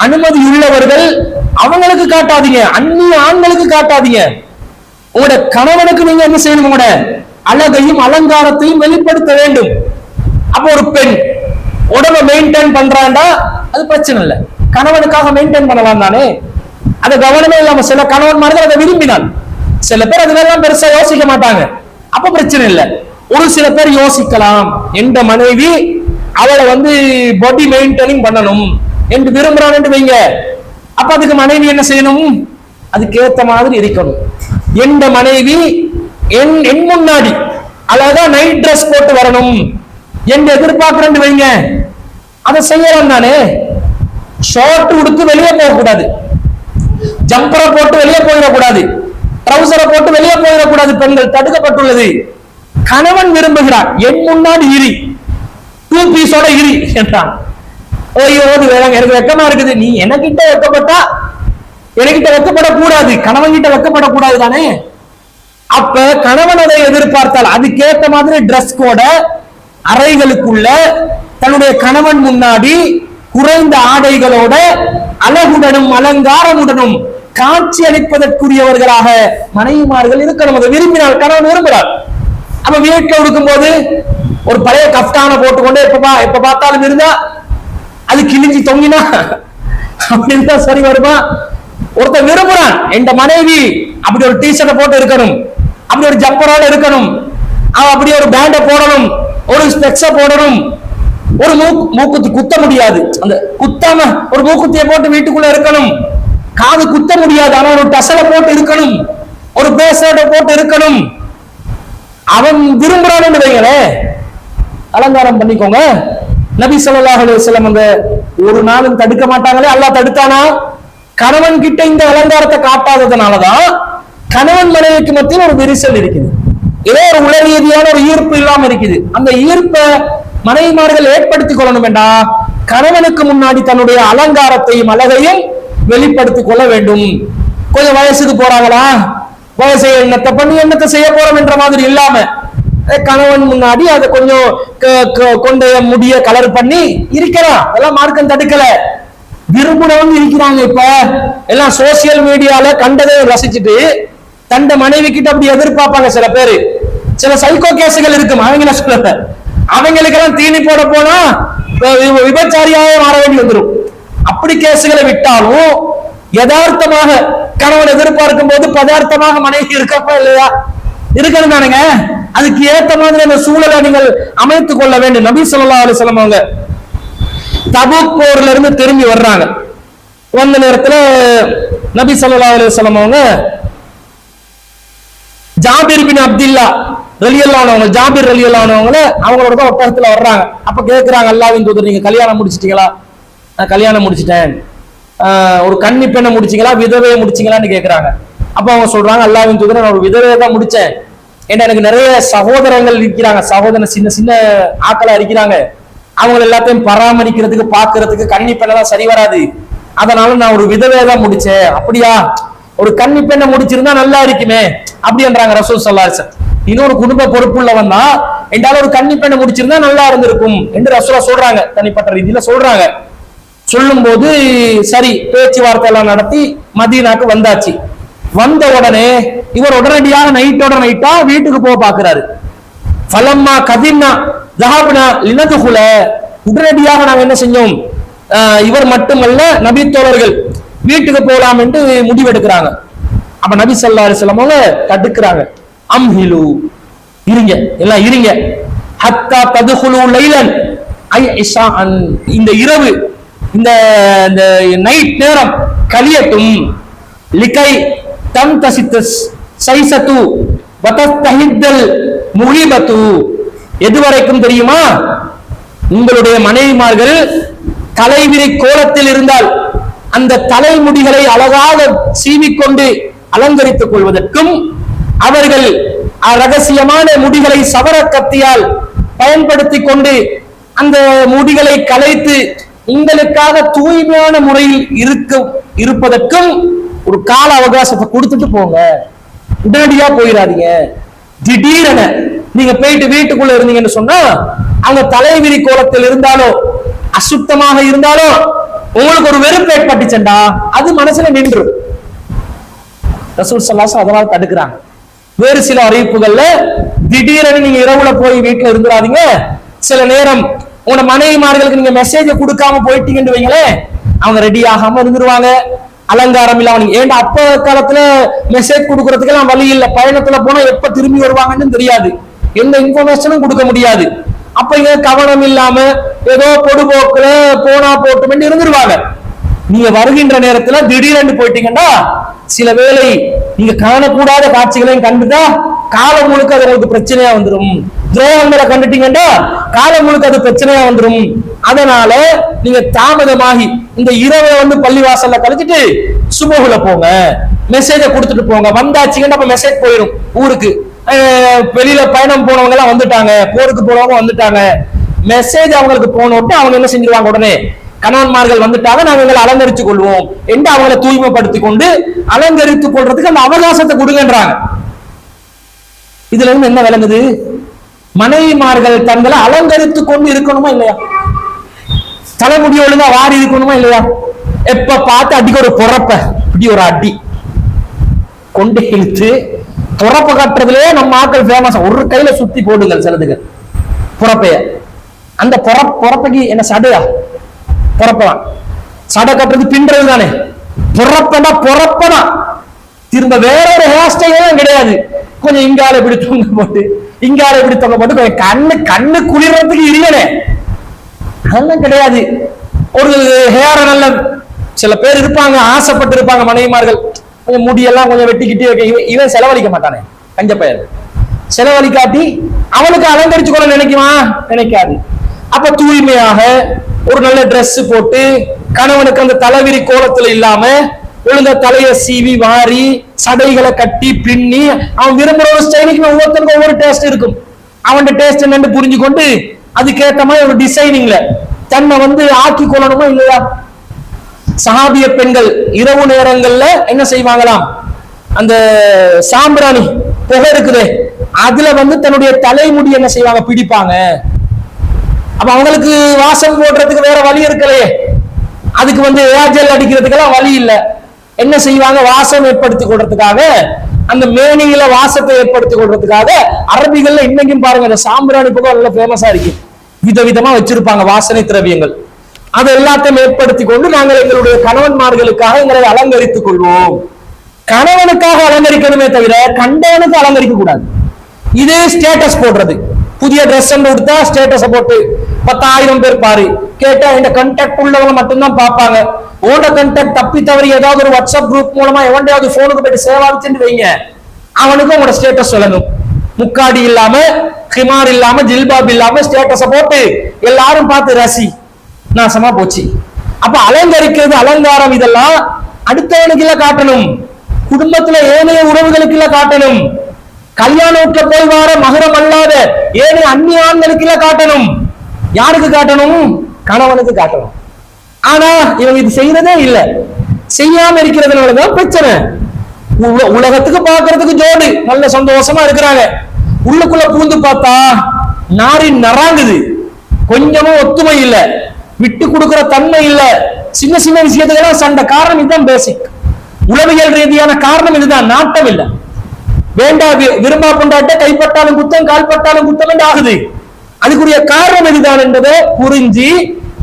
அனுமதி உள்ளவர்கள் அவங்களுக்கு காட்டாதீங்க, அந்நிய ஆண்களுக்கு காட்டாதீங்க. உங்களோட கணவனுக்கு நீங்க என்ன செய்யணும்? உங்களோட அழகையும் அலங்காரத்தையும் வெளிப்படுத்த வேண்டும். அப்போ ஒரு பெண் உடம்ப மெயின்டைன் பண்றாண்டா அது பிரச்சனை இல்லை, கணவனுக்காக மெயின்டைன் பண்ணலாம் தானே, அதை கவனமே இல்லாம சில கணவன்மார்கள் அதை விரும்பினால், சில பேர் அதெல்லாம் பெருசா யோசிக்க மாட்டாங்க, அப்ப பிரச்சனை இல்லை. ஒரு சில பேர் யோசிக்கலாம், என்ற மனைவி அவளை பாடி மெயின்டைனிங் பண்ணணும் என்று விரும்புறான் என்று வைங்க. அப்ப அதுக்கு மனைவி என்ன செய்யணும்? அதுக்கு ஏத்த மாதிரி இருக்கணும். எந்த மனைவி என் முன்னாடி அழகா நைட் ட்ரெஸ் போட்டு வரணும் என்று எதிர்பார்க்கிறேன்னு வைங்க, அதை செய்யலாம் தானே. ஷார்ட் உடுத்து வெளியே போக கூடாது, ஜம்பரை போட்டு வெளியே போயிடக்கூடாது, ட்ரௌசரை போட்டு வெளியே போயிடக்கூடாது, பெண்கள் தடுக்கப்பட்டுள்ளது. கணவன் விரும்புகிறார், என் முன்னாடி இரி, 2 பீஸோட இரி என்றான். ஐயோ எனக்கு வெக்கமா இருக்குது. நீ எனக்கிட்ட வெக்கப்பட்டா, எனக்கிட்ட வெக்கப்படக்கூடாது, கணவன் கிட்ட வெக்கப்படக்கூடாது தானே. அப்ப கணவன் அதை எதிர்பார்த்தால் அதுக்கேற்ற மாதிரி டிரெஸ் கோட அறைகளுக்குள்ள தன்னுடைய கணவன் முன்னாடி குறைந்த ஆடைகளோட அழகுடனும் அலங்காரமுடனும் காட்சி அளிப்பதற்குரியவர்களாக மனைவிமார்கள் இருக்கணும். அதை விரும்பினால் கணவன் விரும்புகிறார். அப்ப வீட்டுல இருக்கும் போது ஒரு பழைய கஃப்டான போட்டுக்கொண்டு எப்ப பார்த்தாலும் இருந்தா அது கிழிஞ்சி தொங்கினா அப்படின்னு சரி வருமா? ஒருத்தர் விரும்புறான், என் மனைவி அப்படி ஒரு டிஷர்ட்டை போட்டு இருக்கணும், அப்படி ஒரு ஜப்பரோட இருக்கணும், அப்படி ஒரு பேண்ட போடணும், ஒரு ஸ்பெக்ஸ போடணும், ஒரு மூக்குத்தி குத்த முடியாது, அந்த குத்தாம ஒரு மூக்குத்தியை போட்டு வீட்டுக்குள்ள இருக்கணும், காது குத்த முடியாது ஆனா ஒரு டசலை போட்டு இருக்கணும், ஒரு பேசோட போட்டு இருக்கணும். அவன் விரும்புறான்னு வைங்களே, அலங்காரம் பண்ணிக்கோங்க. நபி ஸல்லல்லாஹு அலைஹி வஸல்லம் அந்த ஒரு நாளும் தடுக்க மாட்டாங்களே. அல்லாஹ் தடுத்தானா? கணவன் கிட்ட இந்த அலங்காரத்தை காட்டாததுனாலதான் கணவன் மனைவிக்கு மத்தியில் ஒரு விரிசல் இருக்குது, ஏதோ ஒரு உலக ரீதியான ஒரு ஈர்ப்பு இல்லாம இருக்குது. அந்த ஈர்ப்பை மனைவிமார்கள் ஏற்படுத்திக் கொள்ளணும் வேண்டா, கணவனுக்கு முன்னாடி தன்னுடைய அலங்காரத்தையும் அழகையும் வெளிப்படுத்திக் கொள்ள வேண்டும். கொஞ்சம் வயசுக்கு போறாங்களா, வயசை எண்ணத்தை பண்ணி என்னத்தை செய்ய போறோம் என்ற மாதிரி இல்லாம கணவன் முன்னாடி அதை கொஞ்சம் கொண்ட முடிய கலர் பண்ணி இருக்கலாம். அதெல்லாம் மார்க்கம் தடுக்கல. விரும்புறவங்க இருக்கிறாங்க. இப்ப எல்லாம் சோசியல் மீடியால கண்டதை ரசிச்சுட்டு தண்ட மனைவி கிட்ட அப்படி எதிர்பார்ப்பாங்க. சில பேரு, சில சைக்கோ கேசுகள் இருக்கும். அவங்கள சொல்ல, அவங்களுக்கெல்லாம் தீனி போட போனா விபச்சாரியாக மாற வேண்டி வந்துடும். அப்படி கேசுகளை விட்டாலும் யதார்த்தமாக கணவன் எதிர்பார்க்கும் போது பதார்த்தமாக மனைவி இருக்கப்பா இல்லையா? இருக்கணும் தானுங்க. அதுக்கு ஏற்ற மாதிரி அந்த சூழலை நீங்கள் அமைத்துக் கொள்ள வேண்டும். நபி ஸல்லல்லாஹு அலைஹி வஸல்லம் அவங்க தபூக் போர்ல இருந்து திரும்பி வர்றாங்க. வந்த நேரத்துல நபி ஸல்லல்லாஹு அலைஹி வஸல்லம் அவங்க ஜாபிர் பின் அப்துல்லா ரலியல்லாஹு அன்ஹு, ஜாபிர் ரலியல்லாஹு அன்ஹு அவங்களோட தான் ஒட்டகத்துல வர்றாங்க. அப்ப கேட்கிறாங்க, அல்லாஹ்வின் தூதர் நீங்க கல்யாணம் முடிச்சிட்டீங்களா? நான் கல்யாணம் முடிச்சிட்டேன். ஒரு கன்னி பெண்ணை முடிச்சீங்களா, விதவையை முடிச்சீங்களான்னு கேட்கிறாங்க. அப்ப அவங்க சொல்றாங்க, அல்லாஹ்வின் தூதர் நான் ஒரு விதவையை தான் முடிச்சேன். ஏன்னா எனக்கு நிறைய சகோதரங்கள் இருக்கிறாங்க, சகோதரன் சின்ன சின்ன ஆக்களா இருக்கிறாங்க. அவங்க எல்லாத்தையும் பராமரிக்கிறதுக்கு பாக்குறதுக்கு கன்னி பெண்ணை தான் சரி வராது, அதனால நான் ஒரு விதவையை தான் முடிச்சேன். அப்படியா, ஒரு கன்னி பெண்ணை முடிச்சிருந்தா நல்லா இருக்குமே அப்படின்றாங்க ரசூல் ஸல்லல்லாஹு அலைஹி வஸல்லம். இன்னொரு குடும்ப பொறுப்புள்ளவன் தான் என்றாலும் ஒரு கன்னி பெண்ணை முடிச்சிருந்தா நல்லா இருந்திருக்கும் என்று ரசூலா சொல்றாங்க, தனிப்பட்ட ரீதியில சொல்றாங்க. சொல்லும் போது சரி பேச்சுவார்த்தை எல்லாம் நடத்தி மதீனாக்கு வந்தாச்சு. வந்த உடனே இவர் உடனடியாக நைட்டோட நைட்டா வீட்டுக்கு போக பாக்குறாரு. ஃபலம்மா கதின்னா ஜஹப்னா லினதுகுல, உடனடியாக நாங்க என்ன செஞ்சோம், இவர் மட்டுமல்ல நபி தோழர்கள் வீட்டுக்கு போலாம் என்று முடிவெடுக்கிறாங்க. அப்ப நபி ஸல்லல்லாஹு அலைஹி வஸல்லம் அவங்க தடுக்கிறாங்க. அம்ஹிலு, இருங்க, எல்லாம் இருங்க. ஹத்தா ததுகுலு லைலன் ஐ இஷாஅன், இந்த இரவு இந்த நைட் நேரம் கலியட்டும். லிகை தம் தசித்தஸ் சைசத்து வதஸ்தஹித்தல் முஹிபத்து, எதுவரைக்கும் தெரியுமா? உங்களுடைய மனைவிமார்கள் தலைவிரி கோலத்தில் இருந்தால் அந்த தலைமுடிகளை அழகாக சீவிக்கொண்டு அலங்கரித்துக் கொள்வதற்கும், அவர்கள் ரகசியமான முடிகளை சவர கத்தியால் பயன்படுத்தி கொண்டு அந்த முடிகளை கலைத்து உங்களுக்காக தூய்மையான முறையில் இருப்பதற்கும் ஒரு கால அவகாசத்தை கொடுத்துட்டு போங்க. உடனடியா போயிடாதீங்க. திடீரென நீங்க போயிட்டு வீட்டுக்குள்ள இருந்தீங்கன்னு சொன்னா அவங்க தலைவிரி கோலத்தில் இருந்தாலோ அசுத்தமாக இருந்தாலோ உங்களுக்கு ஒரு வெறுப்பு ஏற்பட்டுச்சண்டா அது மனசுல நின்று. ரசூல் ஸல்லல்லாஹு அலைஹி வஸல்லம் அதனால தடுக்கிறாங்க. வேறு சில அறிவிப்புகள்ல திடீரென நீங்க இரவுல போய் வீட்டுல இருந்துடாதீங்க. சில நேரம் உங்க மனைவிமார்களுக்கு நீங்க மெசேஜ் கொடுக்காம போயிட்டீங்கன்னு வைங்களேன், அவங்க ரெடி ஆகாம இருந்துருவாங்க, அலங்காரம் இல்லாம. ஏன்டா அப்ப காலத்துல மெசேஜ் கொடுக்கறதுக்கெல்லாம் வழி இல்லை. பயணத்துல போனா எப்ப திரும்பி வருவாங்கன்னு தெரியாது, எந்த இன்ஃபர்மேஷனும் கொடுக்க முடியாது. அப்ப இங்க கவனம் இல்லாம ஏதோ பொடுபோக்குல போனா போட்டு இருந்துருவாங்க. நீங்க வருகின்ற நேரத்துல திடீரென்று போயிட்டீங்கன்னா சில வேளை நீங்க காணக்கூடாத காட்சிகளையும் கண்டுட்டா காலம் முழுக்க அது உங்களுக்கு பிரச்சனையா வந்துடும். துரோகங்களை கண்டுட்டீங்கன்னா காலம் முழுக்க அது பிரச்சனையா வந்துடும். அதனால நீங்க தாமதமாகி இந்த இரவை பள்ளிவாசல்ல கழிச்சிட்டு சுபகுல போங்க. மெசேஜை கொடுத்துட்டு போங்க. வந்தாச்சுங்கன்னா அப்ப மெசேஜ் போயிடும் ஊருக்கு. வெளியில பயணம் போனவங்க எல்லாம் வந்துட்டாங்க, போருக்கு போனவங்க வந்துட்டாங்க, மெசேஜ் அவங்களுக்கு போனோட்டு அவங்க என்ன செஞ்சிருவாங்க, உடனே கணவன்மார்கள் வந்துட்டாங்க, நாங்க எங்களை அலங்கரித்துக் கொள்வோம் என்று அவங்களை தூய்மைப்படுத்தி கொண்டு அலங்கரித்துக் கொள்றதுக்கு அந்த அவகாசத்தை கொடுங்கன்றாங்க. இதுல இருந்து என்ன விளங்குது? மனைவிமார்கள் தங்களை அலங்கரித்துக் கொண்டு இருக்கணுமா இல்லையா? தலைமுடி ஒழுங்கா வாரி இருக்கணுமா இல்லையா? எப்ப பார்த்து அடிக்க ஒரு பொறப்ப இப்படி ஒரு அடி கொண்டு இழுத்து பொறப்ப கட்டுறதுலயே நம்ம ஆட்கள் ஃபேமஸ். ஒரு கையில சுத்தி போடுங்கள் சிலதுக்கு பொறப்பைய. அந்த பொறப்பைக்கு என்ன சடையா? பொறப்பதான். சடை கட்டுறது பின்றது தானே. பொறப்பதான். திரும்ப வேற ஒரு ஹேர் ஸ்டைலும் கிடையாது. கொஞ்சம் இங்கால இப்படி தொங்க போட்டு இங்கால இப்படி தொங்க போட்டு கொஞ்சம் கண்ணு குளிர்றதுக்கு இல்லையே, அதெல்லாம் கிடையாது. ஒரு ஹேர நல்ல சில பேர் இருப்பாங்க, ஆசைப்பட்டு இருப்பாங்க மனைவிமார்கள், கொஞ்சம் முடியெல்லாம் கொஞ்சம் வெட்டிக்கிட்டு இவன் செலவழிக்க மாட்டானே கஞ்ச பெயர், செலவழிக்காட்டி அவனுக்கு அலங்கரிச்சு கொள்ள நினைக்குமா? நினைக்காது. அப்ப தூய்மையாக ஒரு நல்ல ட்ரெஸ் போட்டு கணவனுக்கு அந்த தலைவிரி கோலத்துல இல்லாம ஒழுங்க தலைய சீவி வாரி சடைகளை கட்டி பின்னி அவன் விரும்புற ஒரு ஸ்டைலுக்கு ஒவ்வொருத்தருக்கும் ஒவ்வொரு டேஸ்ட் இருக்கும். அவன் டேஸ்ட் என்னன்னு புரிஞ்சு கொண்டு அதுக்கேற்ற மாதிரி ஒரு டிசைனிங்ல தன்னை ஆக்கி கொள்ளணுமா இல்லையா? சஹாபிய பெண்கள் இரவு நேரங்கள்ல என்ன செய்வாங்களாம், அந்த சாம்பிராணி புகை இருக்குதே அதுல தன்னுடைய தலைமுடி என்ன செய்வாங்க, பிடிப்பாங்க. அப்ப அவங்களுக்கு வாசம் போடுறதுக்கு வேற வழி இருக்கலையே, அதுக்கு ஏர்ஜெல் அடிக்கிறதுக்கெல்லாம் வழி இல்லை. என்ன செய்வாங்க, வாசம் ஏற்படுத்திக் கொள்றதுக்காக, அந்த மேனியில வாசத்தை ஏற்படுத்திக் கொள்றதுக்காக அரபிகள்ல இன்னைக்கும் பாருங்க அந்த சாம்பிராணி புகை நல்லா ஃபேமஸா இருக்கு, விதவிதமா வச்சிருப்பாங்க வாசனை திரவியங்கள். அதை எல்லாத்தையும் ஏற்படுத்தி கொண்டு நாங்கள் எங்களுடைய கணவன்மார்களுக்காக எங்களை அலங்கரித்துக் கொள்வோம். கணவனுக்காக அலங்கரிக்கணுமே தவிர கண்டவனுக்கு அலங்கரிக்க கூடாது. இதே ஸ்டேட்டஸ் போடுறது, புதிய ட்ரெஸ் கொடுத்தா ஸ்டேட்டஸ போட்டு 10,000 பேர் பாரு, கேட்டா இந்த கண்டாக்ட் உள்ளவங்க மட்டும்தான் பார்ப்பாங்க. ஓட கண்டாக்ட் தப்பி தவறி ஏதாவது ஒரு வாட்ஸ்அப் குரூப் மூலமா எவன்டையாவது போனுக்கு போயிட்டு சேவாச்சுன்னு வைங்க, அவனுக்கும் உங்களோட ஸ்டேட்டஸ் சொல்லணும். முக்காடி இல்லாம, ஹிமார் இல்லாம, ஜில்பாப் இல்லாம ஸ்டேட்டஸ போட்டு எல்லாரும் பார்த்து ரசி, நாசமா போச்சு. அப்ப அலங்கரிக்கிறது, அலங்காரம் இதெல்லாம் அடுத்தவனுக்கு இல்ல காட்டணும், குடும்பத்துல ஏனைய உறவுகளுக்கு இல்ல காட்டணும், கல்யாண வீட்டுல போய் வார மகரம் அல்லாத ஏனைய அந்நிய ஆண்களுக்கு இல்ல காட்டணும். யாருக்கு காட்டணும்? கணவனுக்கு காட்டணும். ஆனா இவங்க இது செய்யறதே இல்ல, செய்யாம இருக்கிறதுனாலதான் பிரச்சனை. உலகத்துக்கு பாக்குறதுக்கு ஜோடு நல்ல சந்தோஷமா இருக்கிறாங்க, உள்ளுக்குள்ள பூந்து பார்த்தா நாரி நராங்குது, கொஞ்சமும் ஒத்துமை இல்ல, விட்டு கொடுக்கிற தன்மை இல்ல, சின்ன சின்ன விஷயத்துக்கெல்லாம் சண்டை. காரணம் இதுதான் பேசிக் உளவியல் ரீதியான காரணம் இதுதான், நாட்டம் இல்ல. வேண்டா விரும்பா கொண்டாட்ட கைப்பட்டாலும் குத்தம் கால்பட்டாலும் குத்தம் என்று ஆகுது. அதுக்குரிய காரணம் இதுதான் என்பதை புரிஞ்சு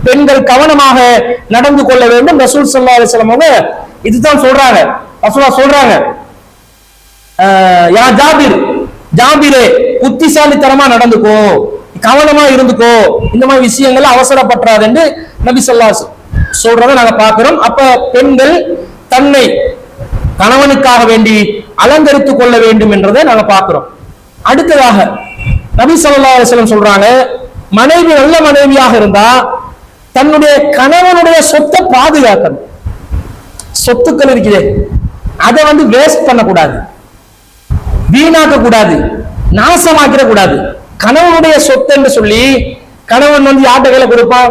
பெண்கள் கவனமாக நடந்து கொள்ள வேண்டும். ரசூல் ஸல்லல்லாஹு அலைஹி வஸல்லம் அவங்க இதுதான் சொல்றாங்க. ரசூலா சொல்றாங்க, யா ஜாபிரே புத்திசாலித்தனமா நடந்துக்கோ, கவனமா இருந்துக்கோ, இந்த மாதிரி விஷயங்கள் அவசரப்பற்றாது என்று நபி ஸல்லல்லாஹு அலைஹி வஸல்லம் சொல்றதை நாங்க பார்க்கிறோம். அப்ப பெண்கள் தன்னை கணவனுக்காக வேண்டி அலங்கரித்துக் கொள்ள வேண்டும் என்றதை நாங்க பார்க்கிறோம். அடுத்ததாக நபி ஸல்லல்லாஹு அலைஹி வஸல்லம் சொல்றாங்க, மனைவி நல்ல மனைவியாக இருந்தா தன்னுடைய கணவனுடைய சொத்தை பாதுகாக்கணும். சொத்துக்கள் இருக்கிறே அதை வேஸ்ட் பண்ணக்கூடாது, வீணாக்க கூடாது, நாசமாக்கிட கூடாது. கணவனுடைய சொத்து என்று சொல்லி கணவன் யார்கிட்ட கையில கொடுப்பான்,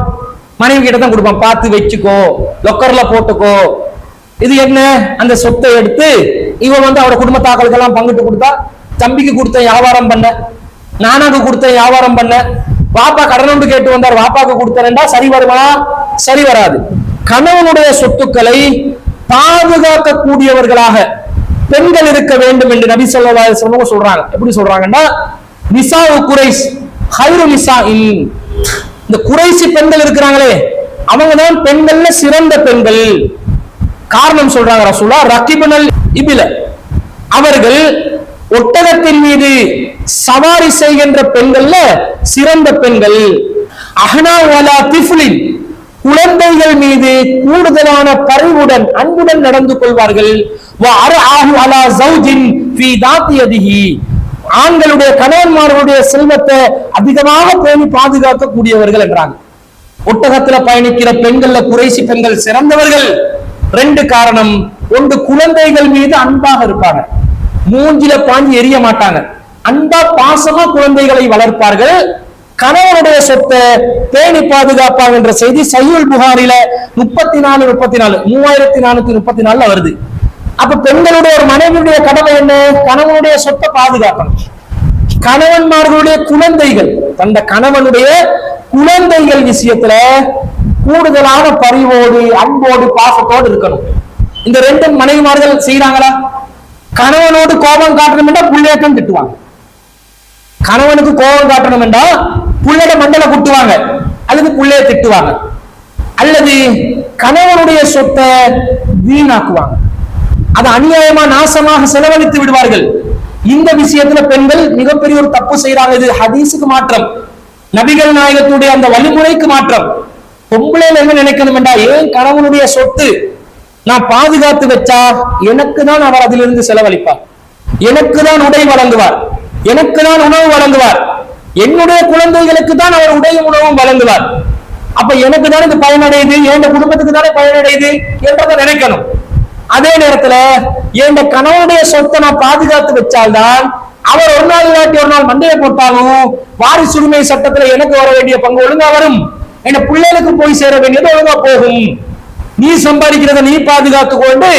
மனைவி கிட்ட தான் கொடுப்பான். பார்த்து வச்சுக்கோ, லொக்கர்ல போட்டுக்கோ. இது என்ன, அந்த சொத்தை எடுத்து இவன் அவரோட குடும்பத்தாக்களுக்கு எல்லாம் பங்கிட்டு கொடுத்தா, தம்பிக்கு கொடுத்த வியாபாரம் பண்ண, நானாக்கு கொடுத்த வியாபாரம் பண்ண, பாப்பா கடன் கேட்டு வந்தார் வாப்பாக்கு கொடுத்தா சரி வருமா? சரி வராது. கணவனுடைய சொத்துக்களை பாதுகாக்க கூடியவர்களாக பெண்கள் இருக்க வேண்டும் என்று நபி ஸல்லல்லாஹு அலைஹி வஸல்லம் சொல்றாங்க. எப்படி சொல்றாங்கன்னா, நிசாஉ குரைஷ் ஹைரு நிசாஇன், இந்த குறைசி பெண்கள் இருக்கிறாங்களே அவங்க தான் பெண்கள்ல சிறந்த பெண்கள். காரணம் சொல்றாங்க ரசூலா, ரகிபுனல் இபில, அவர்கள் ஒட்டகத்தின் மீது சவாரி செய்கின்ற பெண்கள்ல சிறந்த பெண்கள். அஹ்னா வலா திஃப்லின், குழந்தைகள் மீது கூடுதலான பரிவுடன் அன்புடன் நடந்து கொள்வார்கள். வ அரஆஹு அலா ஜௌஜின் ஃபீ தாத்தியதிஹி, ஆண்களுடைய கணவன்மார்களுடைய செல்வத்தை அதிகமாக பேணி பாதுகாக்க கூடியவர்கள் என்றாங்க. ஒட்டகத்துல பயணிக்கிற பெண்கள்ல குறைசி பெண்கள் சிறந்தவர்கள். 2 காரணம், ஒன்று குழந்தைகள் மீது அன்பாக இருப்பாங்க, மூஞ்சில பாஞ்சு எரிய மாட்டாங்க, அன்பா பாசமா குழந்தைகளை வளர்ப்பார்கள். கணவனுடைய சொத்தை பேணி பாதுகாப்பாங்க என்ற செய்தி சஹீஹுல் புகாரில 3434 வருது. அப்ப பெண்களுடைய ஒரு மனைவியுடைய கடமை என்ன? கணவனுடைய சொத்தை பாதுகாக்கணும். கணவன்மார்களுடைய குழந்தைகள், தந்த கணவனுடைய குழந்தைகள் விஷயத்துல கூடுதலான பரிவோடு அன்போடு பாசத்தோடு இருக்கணும். இந்த ரெண்டு மனைவிமார்கள் செய்யறாங்களா? கணவனோடு கோபம் காட்டணும் என்றா புள்ளையட்டம் திட்டுவாங்க, கணவனுக்கு கோபம் காட்டணும் என்றா புள்ளைய மண்டல குட்டுவாங்க அல்லது புள்ளைய திட்டுவாங்க, அல்லது கணவனுடைய சொத்தை வீணாக்குவாங்க, அதை அநியாயமா நாசமாக செலவழித்து விடுவார்கள். இந்த விஷயத்துல பெண்கள் மிகப்பெரிய ஒரு தப்பு செய்யறாங்க. இது ஹதீஸுக்கு மாற்றம், நபிகள் நாயகத்துடைய அந்த வழிமுறைக்கு மாற்றம். பொம்பளையில என்ன நினைக்கணும் என்றா, ஏன் கணவனுடைய சொத்து நான் பாதுகாத்து வச்சா எனக்கு தான் அவர் அதிலிருந்து செலவழிப்பார், எனக்கு தான் உடை வழங்குவார், எனக்கு தான் உணவு வழங்குவார், என்னுடைய குழந்தைகளுக்கு தான் அவர் உடையும் உணவும் வழங்குவார். அப்ப எனக்கு தானே இது பயனடையுது, என் குடும்பத்துக்கு தானே பயனடையுது என்றதை நினைக்கணும். அதே நேரத்துல என் கணவனுடைய சொத்தை நான் பாதுகாத்து வச்சால்தான் அவர் ஒரு நாள் இல்லாட்டி ஒரு நாள் மண்டையை போட்டாலும் வாரிசுரிமை சட்டத்துல எனக்கு வர வேண்டிய பங்கு ஒழுங்கா வரும், என் பிள்ளைகளுக்கு போய் சேர வேண்டியது ஒழுங்கா போகும். நீ சம்பாதிக்கிறத நீ பாதுகாத்து கொண்டு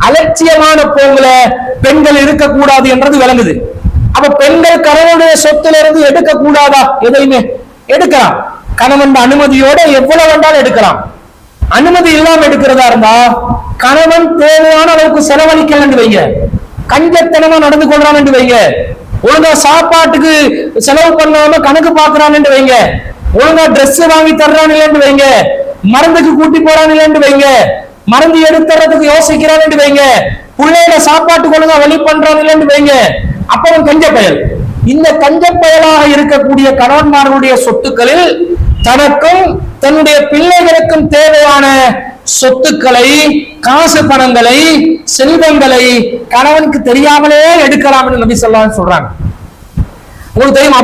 அலட்சியமான போங்கள பெண்கள் இருக்கக்கூடாது என்றது விளங்குது. அப்ப பெண்கள் கணவனுடைய சொத்துல இருந்து எடுக்க கூடாதா? எதையுமே எடுக்கலாம், கணவன் அனுமதியோட எவ்வளவு வேண்டாலும் எடுக்கலாம். அனுமதி இல்லாம எடுக்கிறதா இருந்தா கணவன் தேவையான அளவுக்கு செலவழிக்கலன்னு வைங்க, கஞ்சத்தனமா நடந்து கொள்றான்னு வைங்க, ஒழுங்கா சாப்பாட்டுக்கு செலவு பண்ணாம கணக்கு பாக்குறான்னு வைங்க, ஒழுங்கா ட்ரெஸ் வாங்கி தர்றான்னு வைங்க, மருந்துக்கு கூட்டி போறான்னு வைங்க, மருந்து எடுத்துறதுக்கு யோசிக்கிறான்னு வைங்க, பிள்ளைகளை சாப்பாட்டுக்கு ஒழுங்கா வழி பண்றான்னு வைங்க, அப்பவும் கஞ்ச பயல். இந்த கஞ்ச பயலாக இருக்கக்கூடிய கணவன்மார்களுடைய சொத்துக்களில் தனக்கும் தன்னுடைய பிள்ளைகளுக்கும் தேவையான சொத்துக்களை, காசு பணங்களை, செல்வங்களை கணவனுக்கு தெரியாமலே எடுக்கலாம் என்று நபி ஸல்லல்லாஹு அலைஹி வஸல்லம் சொல்றாங்க. உங்களுக்கு தெரியும்,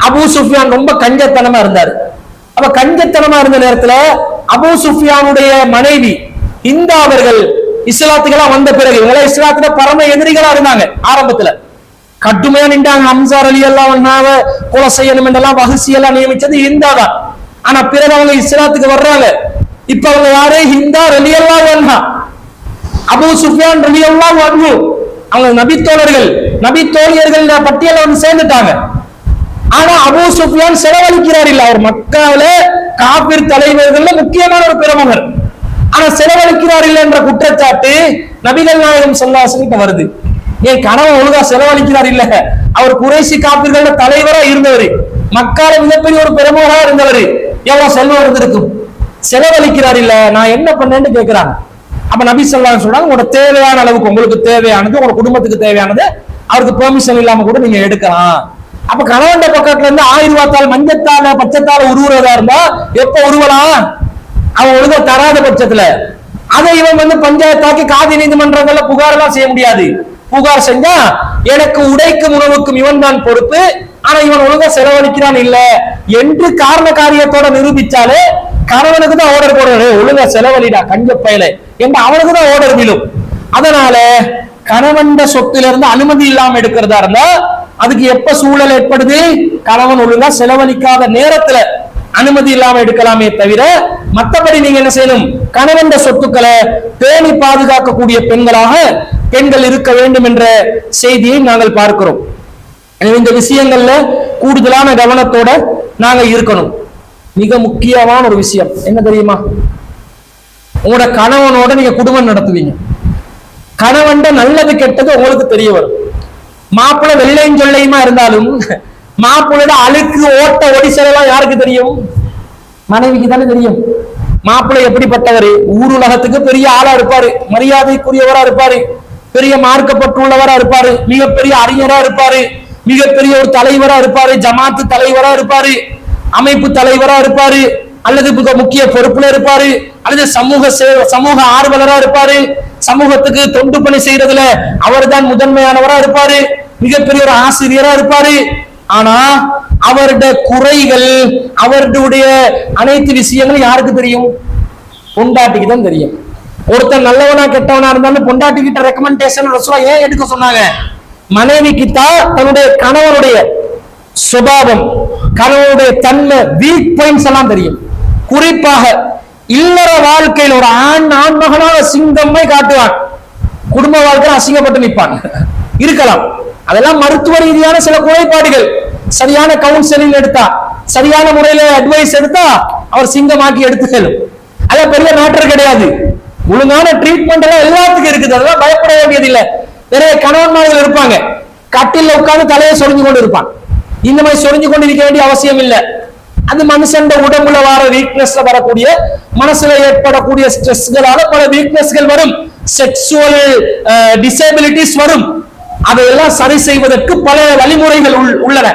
அபூ சுஃபியான் ரொம்ப கஞ்சத்தனமா இருந்தார். அப்ப கஞ்சத்தனமா இருந்த நேரத்துல அபூ சுஃபியானுடைய மனைவி இந்தா அவர்கள் இஸ்லாத்துக்கெல்லாம் வந்த பிறகு, இவங்க இஸ்லாத்துல பரம எதிரிகளா இருந்தாங்க. ஆரம்பத்துல கடுமையா நின்றாங்க. ஹம்ஸா ரலியல்லாஹு அன்ஹு கொலை செய்யணும் என்றெல்லாம் வஹ்ஷி எல்லாம் நியமிச்சது ஹிந்தா தான். ஆனா பிறகு அவங்க இஸ்லாத்துக்கு வர்றாங்க. இப்ப அவங்க யாரு? ஹிந்தா ரலியல்லாஹு அன்ஹா, அபூ சுஃபியான் ரலியல்லாஹு அன்ஹு, அவங்க நபி தோழர்கள், நபி தோழியர்கள் பட்டியல வந்து சேர்ந்துட்டாங்க. ஆனா அபூ சுஃபியான் செலவழிக்கிறார் இல்ல, அவர் மக்காவில காபிர் தலைவர்கள்ல முக்கியமான ஒரு பிரமுகர். ஆனா செலவழிக்கிறார் இல்ல என்ற குற்றச்சாட்டு நபிகள் நாயகம் ஸல்லல்லாஹு அலைஹி வஸல்லம் வருது. ஏன் கணவன் ஒழுங்கா செலவழிக்கிறார் இல்ல, அவர் குறைஷி காபிர்கள தலைவரா இருந்தவர், மக்கால மிகப்பெரிய ஒரு பிரமுகரா இருந்தவர், எவ்வளவு செல்வம் இருந்திருக்கும், செலவழிக்கிறார் இல்ல, நான் என்ன பண்ணேன்னு கேட்கிறாங்க. அப்ப நபி ஸல்லல்லாஹு அலைஹி வஸல்லம் உங்களோட தேவையான அளவுக்கு, உங்களுக்கு தேவையானது, உங்க குடும்பத்துக்கு தேவையானது அவருக்கு பெர்மிஷன் இல்லாம கூட நீங்க எடுக்கலாம். அப்ப கணவன் பக்கத்துல இருந்து 1000 ரூபாய் தாள், மஞ்சத்தால பச்சைத்தால உருவுறதா இருந்தா எப்ப உருவலாம்? அவன் ஒழுங்கா தராத பட்சத்துல அதை இவன் வந்து பஞ்சாயத்தாக்கி காதி நீதிமன்றங்கள்ல புகார் எல்லாம் செய்ய முடியாது. புகார் செஞ்சா எனக்கு உடைக்கும் உணவுக்கும் இவன் தான் பொறுப்பு, ஆனா இவன் ஒழுங்கா செலவழிக்கிறான் இல்ல என்று காரண காரியத்தோட நிரூபிச்சாலே கணவனுக்கு தான் ஆர்டர் போடணும், ஒழுங்கா செலவழிடா கஞ்ச பயல என்று அவனுக்கு தான் ஆர்டர் விழும். அதனால கணவன் சொத்துல இருந்து அனுமதி இல்லாம எடுக்கிறதா இருந்தா அதுக்கு எப்ப சூழல் ஏற்படுது? கணவன் ஒழுங்கா செலவழிக்காத நேரத்துல அனுமதி இல்லாம எடுக்கலாமே தவிர, மற்றபடி நீங்க என்ன செய்யணும்? கணவன் சொத்துக்களை பேணி பாதுகாக்கக்கூடிய பெண்களாக பெண்கள் இருக்க வேண்டும் என்ற செய்தியை நாங்கள் பார்க்கிறோம். இந்த விஷயங்கள்ல கூடுதலான கவனத்தோட நாங்க இருக்கணும். மிக முக்கியமான ஒரு விஷயம் என்ன தெரியுமா? உங்களோட கணவனோட நீங்க குடும்பம் நடத்துவீங்க, கணவன் நல்லது கெட்டது உங்களுக்கு தெரிய வரும். மாப்பிள்ளை வெள்ளையும் சொல்லையுமா இருந்தாலும் மாப்பிள்ளையோட அழுக்கு ஓட்ட ஒடிசலாம் யாருக்கு தெரியும்? மனைவிக்கு தானே தெரியும். மாப்பிள்ளை எப்படிப்பட்டவர்? ஊர் உலகத்துக்கு பெரிய ஆளா இருப்பாரு, மரியாதைக்குரியவரா இருப்பாரு, பெரிய மார்க்கப்பட்டுள்ளவரா இருப்பாரு, மிகப்பெரிய அறிஞரா இருப்பாரு, மிகப்பெரிய ஒரு தலைவரா இருப்பாரு, ஜமாத்து தலைவரா இருப்பாரு, அமைப்பு தலைவரா இருப்பாரு, அல்லது முக்கிய பொறுப்புல இருப்பாரு, அல்லது சமூக ஆர்வலரா இருப்பாரு, சமூகத்துக்கு தொண்டு பணி செய்யறதுல அவர் தான் முதன்மையானவரா இருப்பாரு, மிகப்பெரிய ஒரு ஆசிரியரா இருப்பாரு. ஆனா அவருடைய குறைகள், அவருடைய அனைத்து விஷயங்களும் யாருக்கு தெரியும்? பொண்டாட்டிக்கு தான் தெரியும். ஒருத்தன் நல்லவனா கெட்டவனா இருந்தாலும் பொண்டாட்டி கிட்ட ரெக்கமெண்டேஷன் ரசூலுல்லாஹ் ஏன் எடுக்க சொன்னாங்க? மனைவி கிட்ட தன்னுடைய கணவனுடைய சுபாவம், கணவனுடைய தன்மை, வீக் பாயிண்ட்ஸ் எல்லாம் தெரியும். குறிப்பாக இல்லற வாழ்க்கையில் ஒரு ஆண் மகனாக சிங்கம்மை காட்டுவான், குடும்ப வாழ்க்கையில் அசிங்கப்பட்டு நிற்பான். இருக்கலாம், அதெல்லாம் மருத்துவ ரீதியான சில குறைபாடுகள். சரியான கவுன்சிலிங் எடுத்தா, சரியான முறையில அட்வைஸ் எடுத்தா அவர் சிங்கமாக்கி எடுத்துக்கணும். அதெல்லாம் பெரிய மேட்டர் கிடையாது. ஒழுங்கான ட்ரீட்மெண்ட் எல்லாம் எல்லாத்துக்கும் இருக்குது, அதெல்லாம் பயப்பட வேண்டியது இல்லை. நிறைய கணவன்மார்கள் இருப்பாங்க, கட்டில உட்கார்ந்து தலையை சொரிஞ்சு கொண்டு இருப்பான். இந்த மாதிரி சொரிஞ்சு கொண்டு இருக்க வேண்டிய அவசியம் இல்லை. அது மனுஷன் உடம்புல வர வீக்னஸ்ல வரக்கூடிய, மனசுல ஏற்படக்கூடிய ஸ்ட்ரெஸ்களால பல வீக்னஸ்கள் வரும், செக்சுவல் டிசேபிலிட்டிஸ் வரும். அதையெல்லாம் சரி செய்வதற்கு பல வழிமுறைகள் உள்ளன.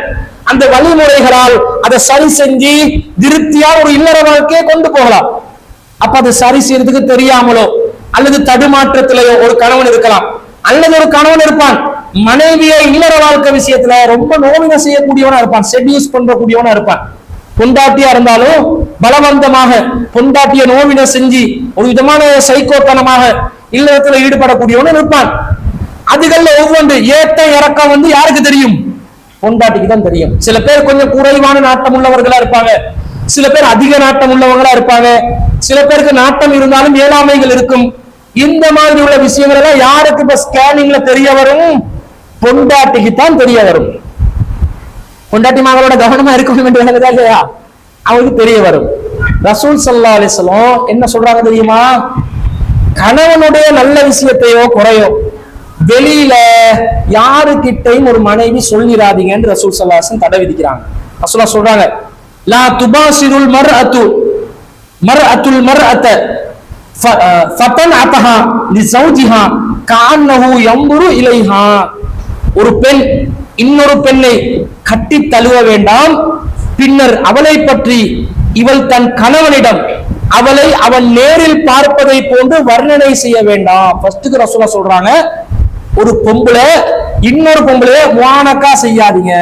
அந்த வழிமுறைகளால் அதை சரி செஞ்சு திருப்தியா ஒரு இல்லற வாழ்க்கையை கொண்டு போகலாம். அப்ப அதை சரி செய்யறதுக்கு தெரியாமலோ அல்லது தடுமாற்றத்திலேயோ ஒரு கணவன் இருக்கலாம், அல்லது ஒரு கணவன் இருப்பான் மனைவியை இல்லற வாழ்க்கை விஷயத்துல ரொம்ப நோவினை செய்யக்கூடியவனா இருப்பான், செட்யூஸ் பண்றக்கூடியவனா இருப்பான். பொண்டாட்டியா இருந்தாலும் பலவந்தமாக பொண்டாட்டிய நோவினை செஞ்சு ஒரு விதமான சைக்கோத்தனமாக இல்லறத்துல ஈடுபடக்கூடியவன் இருப்பான். அதுகள்ல ஒவ்வொன்று ஏத்த இறக்கம் வந்து யாருக்கு தெரியும்? பொண்டாட்டிக்கு தான் தெரியும். சில பேர் கொஞ்சம் குறைவான நாட்டம் உள்ளவர்களா இருப்பாங்க, சில பேர் அதிக நாட்டம் உள்ளவங்களா இருப்பாங்க, சில பேருக்கு நாட்டம் இருந்தாலும் இயலாமைகள் இருக்கும். இந்த மாதிரி உள்ள விஷயங்கள் எல்லாம் யாருக்கு இப்ப ஸ்கேனிங்ல தெரிய வரும்? பொண்டாட்டிக்கு தான் தெரிய வரும். பொண்டாட்டி மகளோட கவனமா இருக்கணும் என்று வேண்டியதா இல்லையா? அவருக்கு தெரிய வரும். ரசூல் ஸல்லல்லாஹு அலைஹி வஸல்லம் என்ன சொல்றாங்க தெரியுமா? கணவனுடைய நல்ல விஷயத்தையோ குறையோ வெளியில யாருக்கிட்டையும் ஒரு மனைவி சொல்லிராதீங்கன்னு ரசூல் ஸல்லல்லாஹு அலைஹி வஸல்லம் தடை விதிக்கிறாங்க. ரசூலுல்லாஹ் சொல்றாங்க, லா துபாசிருல் மர்அத்துல் மர்அத ஃபதன்அதஹா லிஸௌஜிஹா கஅன்னஹு யன்துரு இலைஹா. ஒரு பெண் இன்னொரு பெண்ணை கட்டி தழுவ வேண்டாம், பின்னர் அவளை பற்றி இவள் தன் கணவனிடம் அவளை அவன் நேரில் பார்ப்பதை போன்று வர்ணனை செய்ய வேண்டாம். ஃபர்ஸ்ட்டுக்கு ரசூலுல்லாஹ் சொல்றாங்க, ஒரு பொம்பளை இன்னொரு பொம்பளைய முஆனகா செய்யாதீங்க.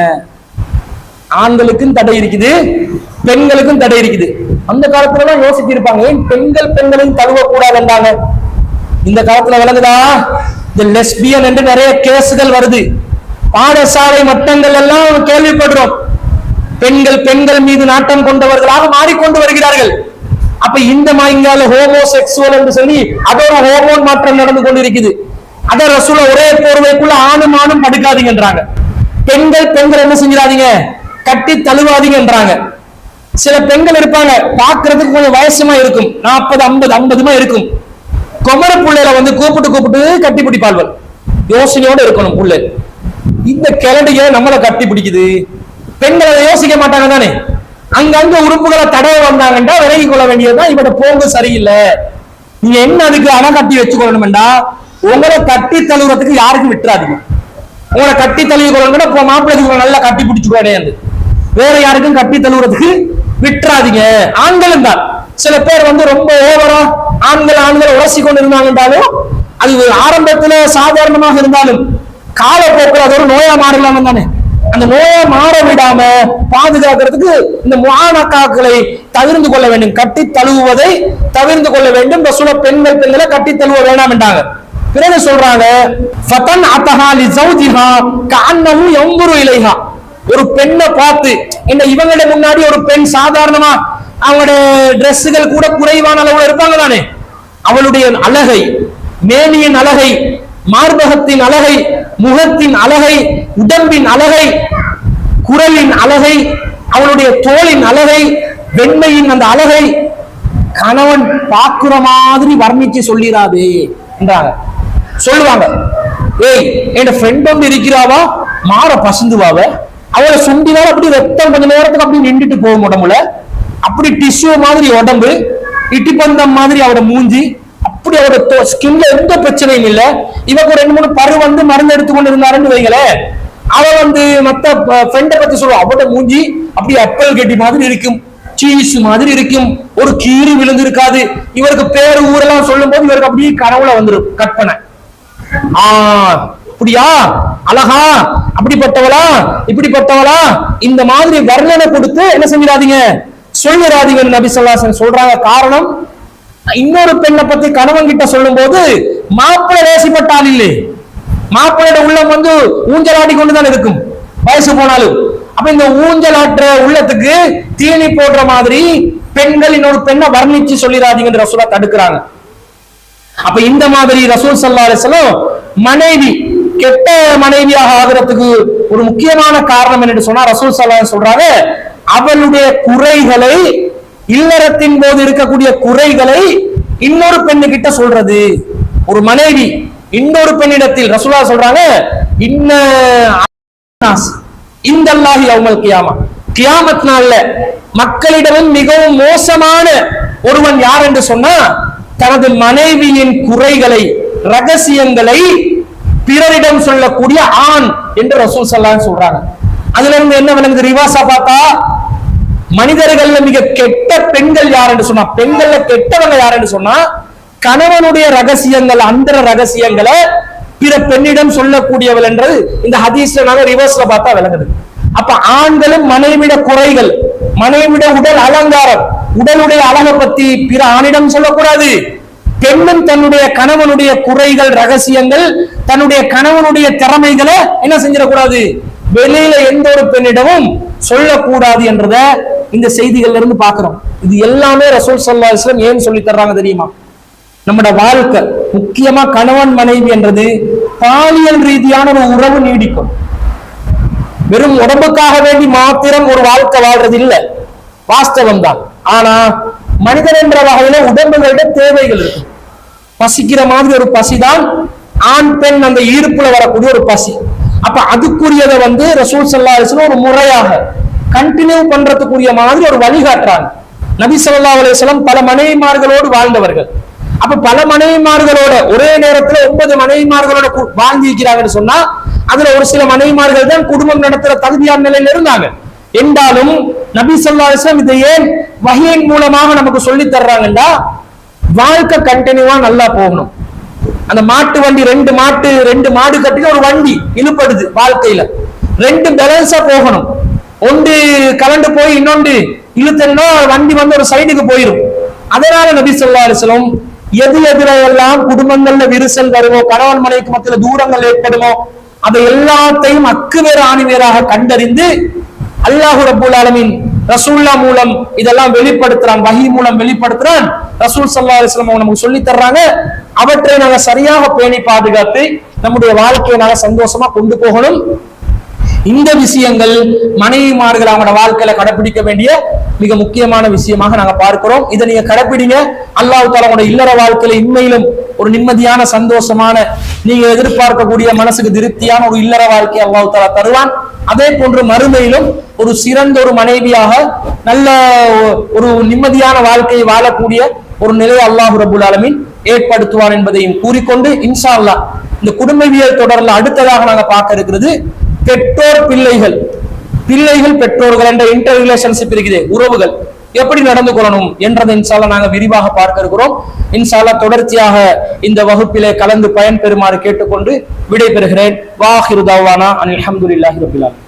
ஆண்களுக்கும் தடை இருக்குது, பெண்களுக்கும் தடை இருக்குது. அந்த காலத்துல தான் யோசிச்சு இருப்பாங்க, ஏன் பெண்கள் பெண்களையும் தழுவ கூடாதுன்றாங்க. இந்த காலத்துல விளங்குதா? இந்த லெஸ்பியன் என்று நிறைய கேசுகள் வருது, பாடசாலை மட்டங்கள் எல்லாம் கேள்விப்படுறோம். பெண்கள் பெண்கள் மீது நாட்டம் கொண்டவர்களாக மாறிக்கொண்டு வருகிறார்கள். அப்ப இந்த மாங்கால ஹோமோசெக்சுவல் என்று சொல்லி அதோட ஹோமோன் மாற்றம் நடந்து கொண்டு இருக்குது. அத ரசூல ஒரே போர்வைக்குள்ள ஆணும் ஆணும் படுக்காதீங்கன்றாங்க. பெண்கள் பெண்கள் என்ன செஞ்சிடாதீங்க, கட்டி தழுவாதீங்கன்றாங்க. சில பெண்கள் இருப்பாங்க, பாக்குறதுக்கு கொஞ்சம் வயசுமா இருக்கும், 40 50 இருக்கும். குமர புள்ளையில வந்து கூப்பிட்டு கட்டி பிடிப்பாள்வல். யோசனையோட இருக்கணும் புள்ளை. இந்த கிளடிய நம்மளை கட்டி பிடிக்குது. பெண்கள் அதை யோசிக்க மாட்டாங்க தானே. அங்கங்க உறுப்புகளை தடவை வந்தாங்கன்னா விலகி கொள்ள வேண்டியதுதான். இவட போங்க சரியில்லை, நீங்க என்ன அதுக்கு அணை கட்டி வச்சுக்கொள்ளணும்டா, உங்களை கட்டி தழுவுறதுக்கு யாருக்கும் விட்டுறாதீங்க. உங்களை கட்டி தழுவி கொள்ளணும், மாப்பிள்ளைக்கு நல்லா கட்டி பிடிச்சுக்கோடையாது, வேற யாருக்கும் கட்டி தழுவுறதுக்கு விட்டுறாதீங்க. ஆண்களும் தான் சில பேர் வந்து ரொம்ப ஓவரா ஆண்கள் உரசி கொண்டு இருந்தாலும் அது ஆரம்பத்துல சாதாரணமாக இருந்தாலும் காலப்போக்கில் அது ஒரு நோயா மாறலாம் தானே. அந்த நோயை மாற விடாம பாதுகாக்கிறதுக்கு இந்த முஆனகாக்களை தவிர்த்து கொள்ள வேண்டும், கட்டி தழுவுவதை தவிர்த்து கொள்ள வேண்டும். ரசூலுல்லாஹ் பெண்களை கட்டி தழுவ வேண்டாம் என்றாங்க. பிறகு சொல்றாங்க, ஃபதன் அத்தஹா லிஸௌஜிஹா கஅன்னஹு யன்துரு இலைஹா. ஒரு பெண்ணை பார்த்து, இந்த இவங்களுடைய முன்னாடி ஒரு பெண் சாதாரணமா அவங்களுடைய டிரெஸ்ஸுகள் கூட குறைவான அளவுல இருப்பாங்க தானே, அவளுடைய அழகை, மேனியின் அழகை, மார்பகத்தின் அழகை, முகத்தின் அழகை, உடம்பின் அழகை, குரலின் அழகை, அவளுடைய தோளின் அழகை, வெண்மையின் அந்த அழகை கணவன் பார்க்கிற மாதிரி வர்ணிச்சு சொல்லிடாதே என்றாங்க. சொல்லுவாங்க, ஏய் என் ஃப்ரெண்ட் ஒன்று இருக்கிறாவா, மாற பசுந்துவாவ, அவளை சுண்டினாலும் அப்படி ரத்தம் கொஞ்ச நேரத்துக்கு அப்படி நின்றுட்டு போகும் உடம்புல, அப்படி டிஷ்யூ மாதிரி உடம்பு, இட்டிப்பந்தம் மாதிரி அவட மூஞ்சி, அப்படி அவரோட ஸ்கின்ல எந்த பிரச்சனையும் இல்ல. இவங்க 2-3 பரு வந்து மருந்து எடுத்துக்கொண்டு இருந்தாருன்னு வைங்களே, அவ வந்து மத்த ஃப்ரெண்டை பத்தி சொல்லுவா, அவட மூஞ்சி அப்படி அப்பல் கட்டி மாதிரி இருக்கும், சீஸ் மாதிரி இருக்கும், ஒரு கீறி விழுந்து இருக்காது. இவருக்கு பேரு ஊரெல்லாம் சொல்லும் போது இவருக்கு அப்படியே கனவுல வந்துடும் கற்பனை. அப்படியா, அழகா, அப்படிப்பட்டவளா, இப்படிப்பட்டவளா, இந்த மாதிரி வர்ணனை கொடுத்து என்ன செஞ்சிடாதீங்க, சொல்லிடாதீங்க நபி ஸல்லல்லாஹு அலைஹி வஸல்லம் சொல்றாங்க. காரணம், இன்னொரு பெண்ணை பத்தி கணவன் கிட்ட சொல்லும் போது மாப்பிள்ளை லேசிப்பட்டால் இல்லை, மாப்பிள்ளையோட உள்ளம் வந்து ஊஞ்சலாடி கொண்டுதான் இருக்கும் வயசு போனாலும். அப்ப இந்த ஊஞ்சலாற்ற உள்ளத்துக்கு தீனி போடுற மாதிரி பெண்கள் இன்னொரு பெண்ணை வர்ணிச்சு சொல்லிடாதீங்கன்னு ரசூலா தடுக்கிறாங்க. அப்ப இந்த மாதிரி ரசூல் ஸல்லல்லாஹு அலைஹி வஸல்லம் மனைவி கெட்ட மனைவியாக ஆகிறதுக்கு ஒரு முக்கியமான காரணம் என்னன்னு சொன்னா ரசூல் ஸல்லல்லாஹு அலைஹி வஸல்லம் சொல்றாங்க, அவளுடைய குறைகளை, இல்லறத்தின் போது இருக்கக்கூடிய குறைகளை இன்னொரு பெண்ணு கிட்ட சொல்றது. ஒரு மனைவி இன்னொரு பெண்ணிடத்தில் ரசூலுல்லாஹ் சொல்றாங்க, இன்ன இந்தல்லாஹி யௌமல் கியாமா, கியாமத் நாள்ல மக்களிடமும் மிகவும் மோசமான ஒருவன் யார் என்று சொன்னா தனது மனைவியின் குறைகளை, ரகசியங்களை பிறரிடம் சொல்லக்கூடிய ஆண் என்று ரசூல் ஸல்லல்லாஹு அலைஹி வஸல்லம் சொல்றாங்க. அதுல இருந்து என்ன விளங்குது? ரிவாசா பார்த்தா மனிதர்கள்ல மிக கெட்ட பெண்கள் யார் என்று சொன்னா, பெண்கள்ல கெட்டவங்க யார் என்று சொன்னா கணவனுடைய ரகசியங்கள், அந்தர ரகசியங்களை பிற பெண்ணிடம் சொல்லக்கூடியவள் என்றது இந்த ஹதீஸ்ல நாங்க ரிவர்ஸ்ல பார்த்தா விளங்குது. அப்ப ஆண்களும் மனைவிட குறைகள், மனைவிட உடல் அலங்காரம், உடலுடைய அழகை பத்தி பிற ஆணிடம் சொல்லக்கூடாது. பெண்ணும் தன்னுடைய கணவனுடைய குறைகள், ரகசியங்கள், தன்னுடைய கணவனுடைய திறமைகளை என்ன செஞ்சிடக்கூடாது, வெளியில எந்த ஒரு பெண்ணிடமும் சொல்லக்கூடாது என்றத இந்த செய்திகள்ல இருந்து பாக்குறோம். இது எல்லாமே ரசூல் ஸல்லல்லாஹு அலைஹி வஸல்லம் ஏன் சொல்லி தர்றாங்க தெரியுமா? நம்மட வாழ்க்கை, முக்கியமா கணவன் மனைவி என்றது பாலியல் ரீதியான ஒரு உறவு நீடிக்கும். வெறும் உடம்புக்காக வேண்டி மாத்திரம் ஒரு வாழ்க்கை வாழ்றது இல்ல, வாஸ்தவம் தான். ஆனா மனிதன் என்ற வகையில உடம்புகளோட தேவைகள் இருக்கு. பசிக்கிற மாதிரி ஒரு பசிதான் ஆண் பெண் அந்த ஈர்ப்புல வரக்கூடிய ஒரு பசி. அப்ப அதுக்குரியதை வந்து ரசூல் ஸல்லல்லாஹு அலைஹி வஸல்லம் ஒரு முறையாக கண்டினியூ பண்றதுக்குரிய மாதிரி ஒரு வழிகாட்டுறாங்க. நபி ஸல்லல்லாஹு அலைஹி வஸல்லம் பல மனைவிமார்களோடு வாழ்ந்தவர்கள். அப்ப பல மனைவிமார்களோட ஒரே நேரத்துல 9 மனைவிமார்களோட வாழ்ந்திருக்கிறாங்கன்னு சொன்னா அதுல ஒரு சில மனைவிமார்கள் தான் குடும்பம் நடத்துற தகுதியான நிலையில இருந்தாங்க. என்றாலும் நபி ஸல்லல்லாஹு அலைஹி வஸல்லம் இதை ஏன் வஹீயின் மூலமாக நமக்கு சொல்லி தர்றாங்கன்னா, வாழ்க்கை கண்டினியூவா நல்லா போகணும். அந்த மாட்டு வண்டி, ரெண்டு மாடு கட்டின ஒரு வண்டி இழுப்படுது வாழ்க்கையில, ரெண்டு பேலன்ஸா போகணும். ஒன்று கலண்டு போய் இன்னொன்று இழுத்தா வண்டி வந்து ஒரு சைடுக்கு போயிடும். அதனால நபி ஸல்லல்லாஹு அலைஹி வஸல்லம் எதிரெல்லாம் குடும்பங்கள்ல விரிசல் வருமோ, கணவன் மனைவிக்கு மத்தியில தூரங்கள் ஏற்படுமோ, அதை எல்லாத்தையும் அக்குவேறு ஆணிவேராக கண்டறிந்து அல்லாஹ் ரப்பல் ஆலமீன் ரசூல்லா மூலம் இதெல்லாம் வெளிப்படுத்துறான், வஹி மூலம் வெளிப்படுத்துறான். ரசூல் ஸல்லல்லாஹு அலைஹி வஸல்லம் நமக்கு சொல்லி தர்றாங்க. அவற்றை நாங்க சரியாக பேணி பாதுகாத்து நம்முடைய வாழ்க்கையை நாங்க சந்தோஷமா கொண்டு போகணும். இந்த விஷயங்கள் மனைவிமார்கள் அவங்களோட வாழ்க்கையில கடைபிடிக்க வேண்டிய மிக முக்கியமான விஷயமாக நாங்க பார்க்கிறோம். இதை நீங்க கடைபிடிங்க. அல்லாஹ் தஆலா உங்களுடைய இல்லற வாழ்க்கையில இன்மையிலும் ஒரு நிம்மதியான, சந்தோஷமான, நீங்க எதிர்பார்க்கக்கூடிய, மனசுக்கு திருப்தியான ஒரு இல்லற வாழ்க்கையை அல்லாஹ் தஆலா தருவான். அதே போன்று மறுமையிலும் ஒரு சிறந்த ஒரு மனைவியாக நல்ல ஒரு நிம்மதியான வாழ்க்கையை வாழக்கூடிய ஒரு நிலையை அல்லாஹ் ரப்பல் ஆலமீன் ஏற்படுத்துவான் என்பதையும் கூறிக்கொண்டு, இன்ஷா அல்லாஹ் இந்த குடும்பவியல் தொடர்ல அடுத்ததாக நாங்க பார்க்க இருக்கிறது பெற்றோர் பிள்ளைகள், பிள்ளைகள் பெற்றோர்கள் என்ற இன்டர் ரிலேஷன்ஷிப் இருக்குது, உறவுகள் எப்படி நடந்து கொள்ளணும் என்றதை இன்ஷா அல்லாஹ் நாங்க விரிவாக பார்க்க இருக்கிறோம். இன்ஷா அல்லாஹ் தொடர்ச்சியாக இந்த வகுப்பிலே கலந்து பயன்பெறுமாறு கேட்டுக்கொண்டு விடைபெறுகிறேன். வாஹிரு தஅவானா அனில் ஹம்துலில்லாஹி ரப்பில் ஆலமீன்.